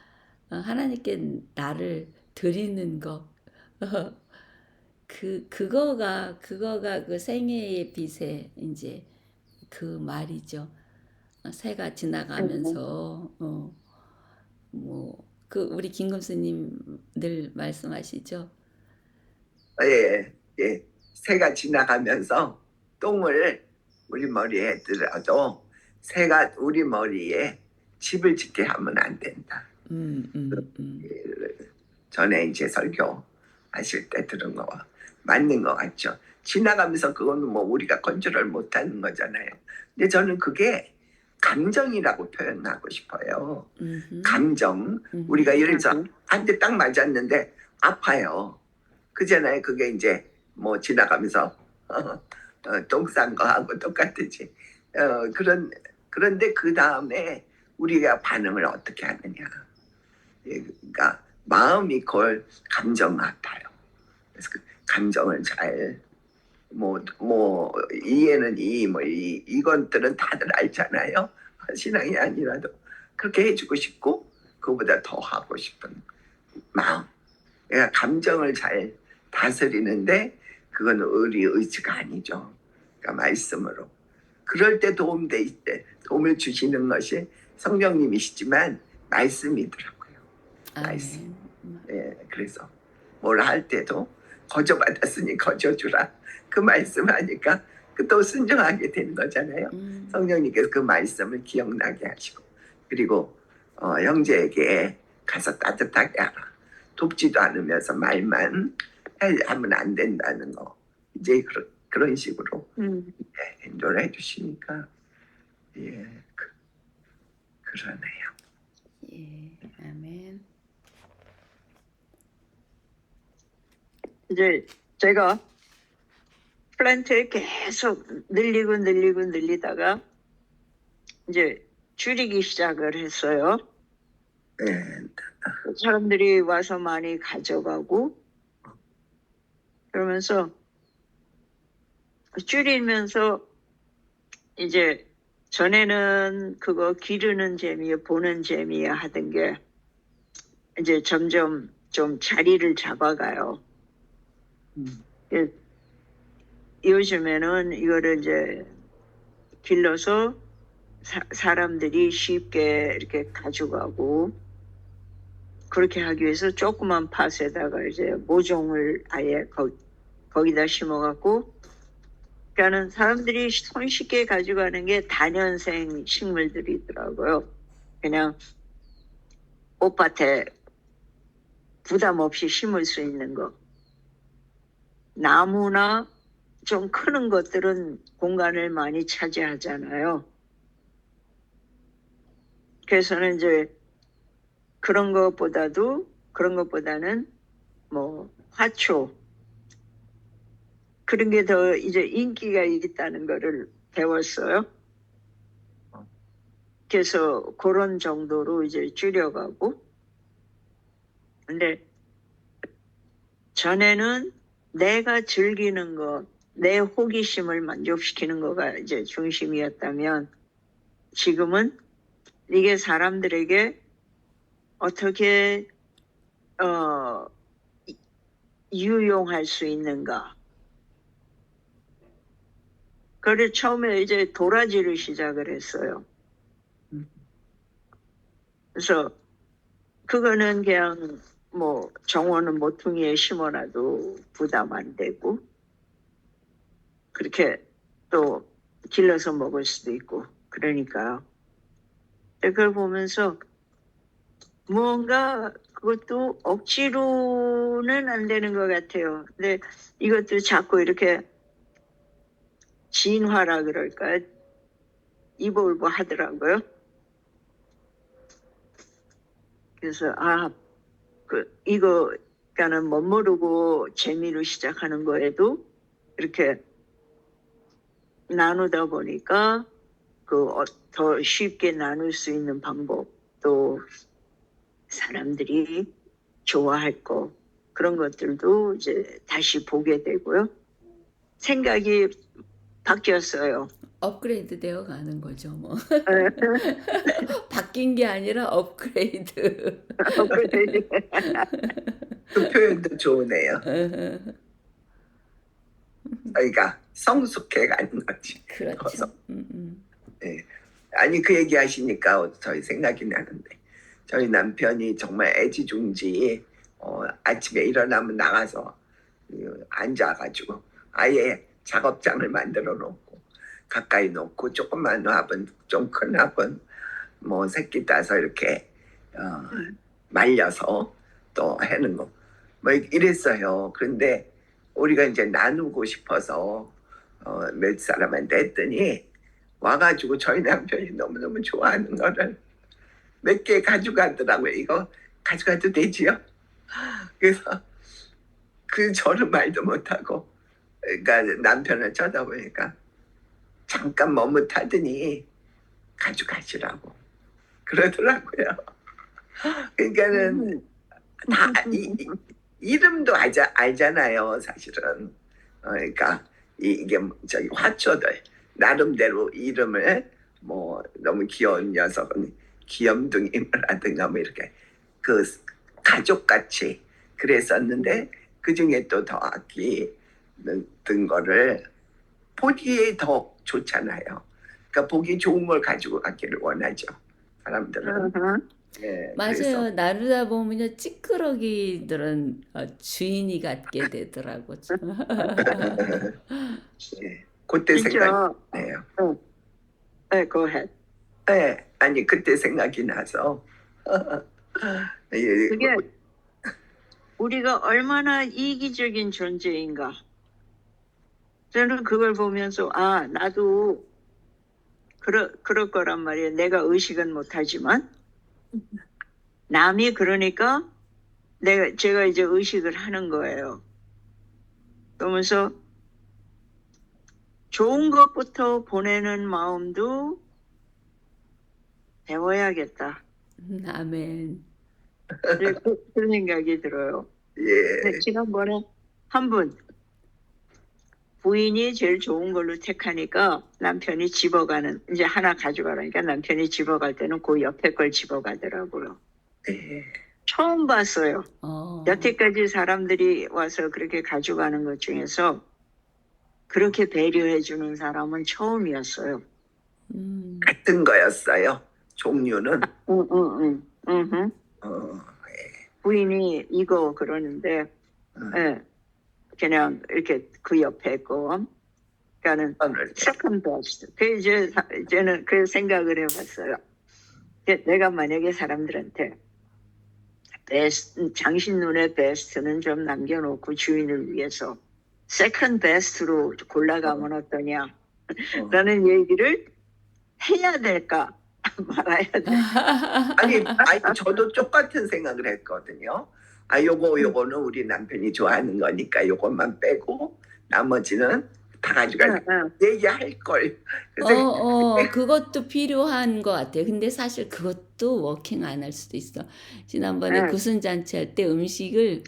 하나님께 나를 드리는 거. 그거가 그 생애의 빛의 이제 그 말이죠. 새가 지나가면서 그 우리 김금수님 늘 말씀하시죠. 예. 새가 지나가면서 똥을 우리 머리에 들어도 새가 우리 머리에 집을 짓게 하면 안 된다. 전에 이제 설교 하실 때 들은 거와 맞는 것 같죠. 지나가면서 그거는 뭐 우리가 컨트롤 못하는 거잖아요. 근데 저는 그게 감정이라고 표현하고 싶어요. 감정. 우리가 예를 들어서 한 대 딱 맞았는데 아파요. 그잖아요. 그게 이제 뭐 지나가면서 똥 싼 거하고 똑같듯이. 그런데 그 다음에 우리가 반응을 어떻게 하느냐. 예, 그러니까 마음이 걸 감정 같아요. 그래서 그 감정을 잘 이해는 이것들은 다들 알잖아요. 신앙이 아니라도 그렇게 해주고 싶고 그보다 더 하고 싶은 마음. 그러니까 감정을 잘 다스리는데 그건 우리 의지가 아니죠. 그러니까 말씀으로. 그럴 때 도움을 주시는 것이 성령님이시지만 말씀이더라고요. 말씀. 예, 그래서 뭘 할 때도 거저받았으니 거저주라. 그 말씀 하니까 또 순종하게 되는 거잖아요. 성령님께서 그 말씀을 기억나게 하시고 그리고 형제에게 가서 따뜻하게 하라. 돕지도 않으면서 말만 하면 안 된다는 거. 이제 그런 식으로 인도를 해주시니까 그러네요. 예, 아멘. 이제 제가 플랜트에 계속 늘리다가 이제 줄이기 시작을 했어요. 네. 사람들이 와서 많이 가져가고 그러면서 줄이면서 이제 전에는 그거 기르는 재미에 보는 재미에 하던 게 이제 점점 좀 자리를 잡아가요. 요즘에는 이거를 이제 길러서 사람들이 쉽게 이렇게 가져가고 그렇게 하기 위해서 조그만 팥에다가 이제 모종을 아예 거기다 심어갖고 그러니까는 사람들이 손쉽게 가져가는 게 다년생 식물들이더라고요. 그냥 옷밭에 부담 없이 심을 수 있는 거. 나무나 좀 크는 것들은 공간을 많이 차지하잖아요. 그래서는 이제 그런 것보다는 뭐 화초 그런 게 더 이제 인기가 있다는 거를 배웠어요. 그래서 그런 정도로 이제 줄여가고 근데 전에는 내가 즐기는 거, 내 호기심을 만족시키는 거가 이제 중심이었다면 지금은 이게 사람들에게 어떻게 유용할 수 있는가. 그래서 처음에 이제 도라지를 시작을 했어요. 그래서 그거는 그냥 뭐 정원은 모퉁이에 심어놔도 부담 안 되고 그렇게 또 길러서 먹을 수도 있고 그러니까요. 그걸 보면서 뭔가 그것도 억지로는 안 되는 것 같아요. 근데 이것도 자꾸 이렇게 진화라 그럴까 이볼브 하더라고요. 그래서 이거가는 멋모르고 재미로 시작하는 거에도 이렇게 나누다 보니까 더 쉽게 나눌 수 있는 방법 또 사람들이 좋아할 거 그런 것들도 이제 다시 보게 되고요. 생각이 바뀌었어요. 업그레이드 되어 가는 거죠, 뭐. 바뀐 게 아니라 업그레이드. 그 표현도 좋으네요. 저희가 성숙해 가는 거지. 그렇죠. 네. 아니 그 얘기 하시니까 저희 생각이 나는데 저희 남편이 정말 애지중지 아침에 일어나면 나가서 앉아가지고 아예 작업장을 만들어 놓고 가까이 놓고 조그만 화분 좀 큰 화분 뭐 새끼 따서 이렇게 말려서 또 해는 거 뭐 이랬어요. 그런데 우리가 이제 나누고 싶어서 몇 사람한테 했더니 와가지고 저희 남편이 너무너무 좋아하는 거를 몇 개 가져가더라고요. 이거 가져가도 되지요? 그래서 저는 말도 못하고 그러니까 남편을 쳐다보니까 잠깐 머뭇하더니 가져가시라고 그러더라고요. 그러니까는 다 이름도 알잖아요, 사실은. 그러니까 이게 저기 화초들 나름대로 이름을 뭐 너무 귀여운 녀석은 귀염둥이라든가 뭐 이렇게 그 가족같이 그랬었는데 그 중에 또 더 아끼는 거를 보기에 더 좋잖아요. 그러니까 보기 좋은 걸 가지고 갖기를 원하죠, 사람들은. 예, 그래서 맞아요. 나누다 보면요, 찌끄러기들은 주인이 갖게 되더라고. 예, 그때 진짜. 생각나요. 네, go ahead. 네, 아니 그때 생각이 나서 예, 그게 우리가 얼마나 이기적인 존재인가. 저는 그걸 보면서 나도 그럴 거란 말이에요. 내가 의식은 못하지만 남이 그러니까 제가 이제 의식을 하는 거예요. 그러면서 좋은 것부터 보내는 마음도 배워야겠다. 아멘. 네, 그런 생각이 들어요. 근데 예, 지난번에 한 분 부인이 제일 좋은 걸로 택하니까 남편이 집어가는, 이제 하나 가져가라니까 남편이 집어갈 때는 그 옆에 걸 집어가더라고요. 예, 처음 봤어요. 어, 여태까지 사람들이 와서 그렇게 가져가는 것 중에서 그렇게 배려해 주는 사람은 처음이었어요. 같은 거였어요. 종류는. 응. 어, 부인이 이거 그러는데, 예, 그냥 이렇게 그 옆에 거, 그러니까는 오늘 second best. 이제는 그 생각을 해봤어요. 내가 만약에 사람들한테 당신 눈에 베스트는 좀 남겨놓고 주인을 위해서 second best로 골라가면 어떠냐? 라는 얘기를 해야 될까? 말아야 될까? 아니 저도 똑같은 생각을 했거든요. 요거는 우리 남편이 좋아하는 거니까 요것만 빼고 나머지는 다 가져가 얘기할 걸. 그래서 그것도 필요한 것 같아요. 근데 사실 그것도 워킹 안 할 수도 있어. 지난번에 네. 구순잔치 할 때 음식을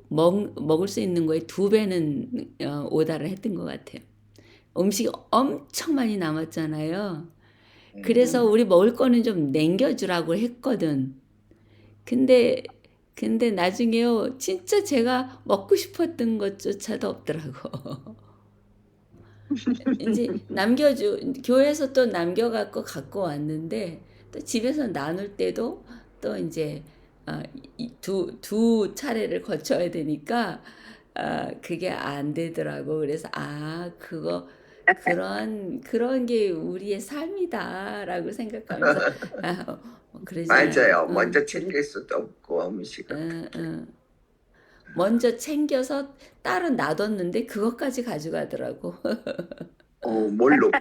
먹을 수 있는 거에 2배는 오다를 했던 것 같아요. 음식이 엄청 많이 남았잖아요. 그래서 우리 먹을 거는 좀 남겨주라고 했거든. 근데 나중에요, 진짜 제가 먹고 싶었던 것조차도 없더라고. 이제 교회에서 또 남겨갖고 갖고 왔는데, 또 집에서 나눌 때도 또 이제 두 차례를 거쳐야 되니까 그게 안 되더라고. 그래서 그런 게 우리의 삶이다라고 생각하면서 그러지. 맞아요. 먼저 챙길 수도 없고 음식을. 먼저 챙겨서 따로 놔뒀는데 그것까지 가져가더라고. 뭘 놓고.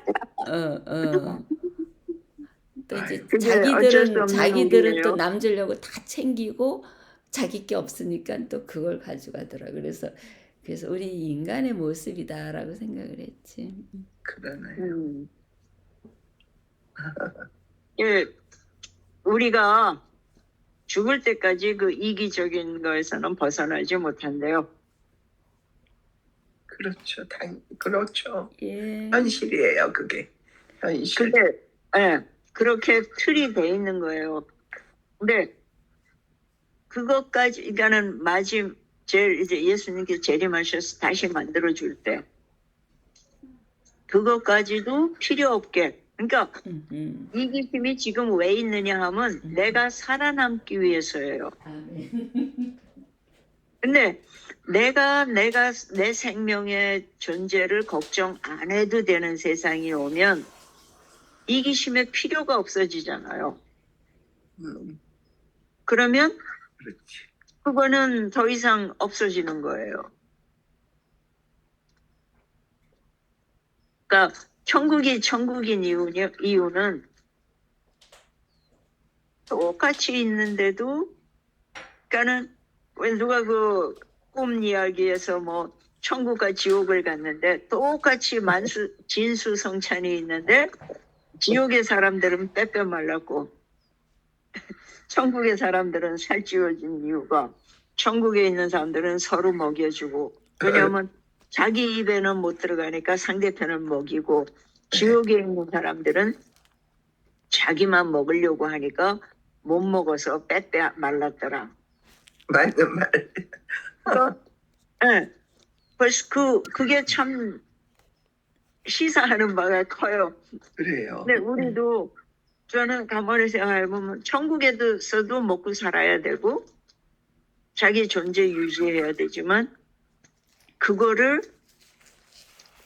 또 이제 그게 어쩔 수 없는 자기들은 또 일이에요. 남 주려고 다 챙기고 자기 게 없으니까 또 그걸 가져가더라. 그래서 우리 인간의 모습이다라고 생각을 했지. 그러네요. 예, 우리가 죽을 때까지 그 이기적인 거에서는 벗어나지 못한대요. 그렇죠. 예. 현실이에요, 그게. 현실. 근데 그렇게 틀이 돼 있는 거예요. 근데 그것까지, 그러니까는 제일 이제 예수님께서 재림하셔서 다시 만들어 줄 때 그것까지도 필요 없게. 그러니까 이기심이 지금 왜 있느냐 하면 내가 살아남기 위해서예요. 근데 내가 내 생명의 존재를 걱정 안 해도 되는 세상이 오면 이기심의 필요가 없어지잖아요. 그러면 그렇지. 그거는 더 이상 없어지는 거예요. 그러니까 천국인 이유는 똑같이 있는데도, 그러니까는 왜 누가 그 꿈 이야기에서 뭐 천국과 지옥을 갔는데 똑같이 진수성찬이 있는데 지옥의 사람들은 빼빼 말랐고 천국의 사람들은 살찌워진 이유가 천국에 있는 사람들은 서로 먹여주고 왜냐하면 자기 입에는 못 들어가니까 상대편을 먹이고 지옥에 있는 사람들은 자기만 먹으려고 하니까 못 먹어서 빼빼 말랐더라. 맞는 말. 그러니까, 예, 벌써 그게 참 시사하는 바가 커요. 그래요. 근데 우리도 저는 가만히 생각해보면 천국에서도 먹고 살아야 되고 자기 존재 유지해야 되지만 그거를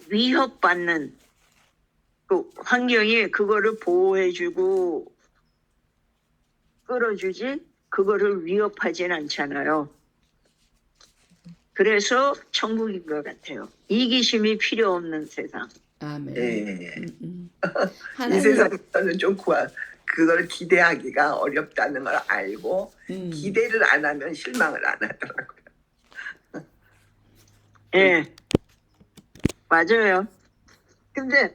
위협받는 그 환경이 그거를 보호해주고 끌어주지 그거를 위협하진 않잖아요. 그래서 천국인 것 같아요. 이기심이 필요 없는 세상. 아멘. 예. 이 이 세상에서는 좀 그걸 기대하기가 어렵다는 걸 알고 기대를 안 하면 실망을 안 하더라고요. 예, 맞아요. 근데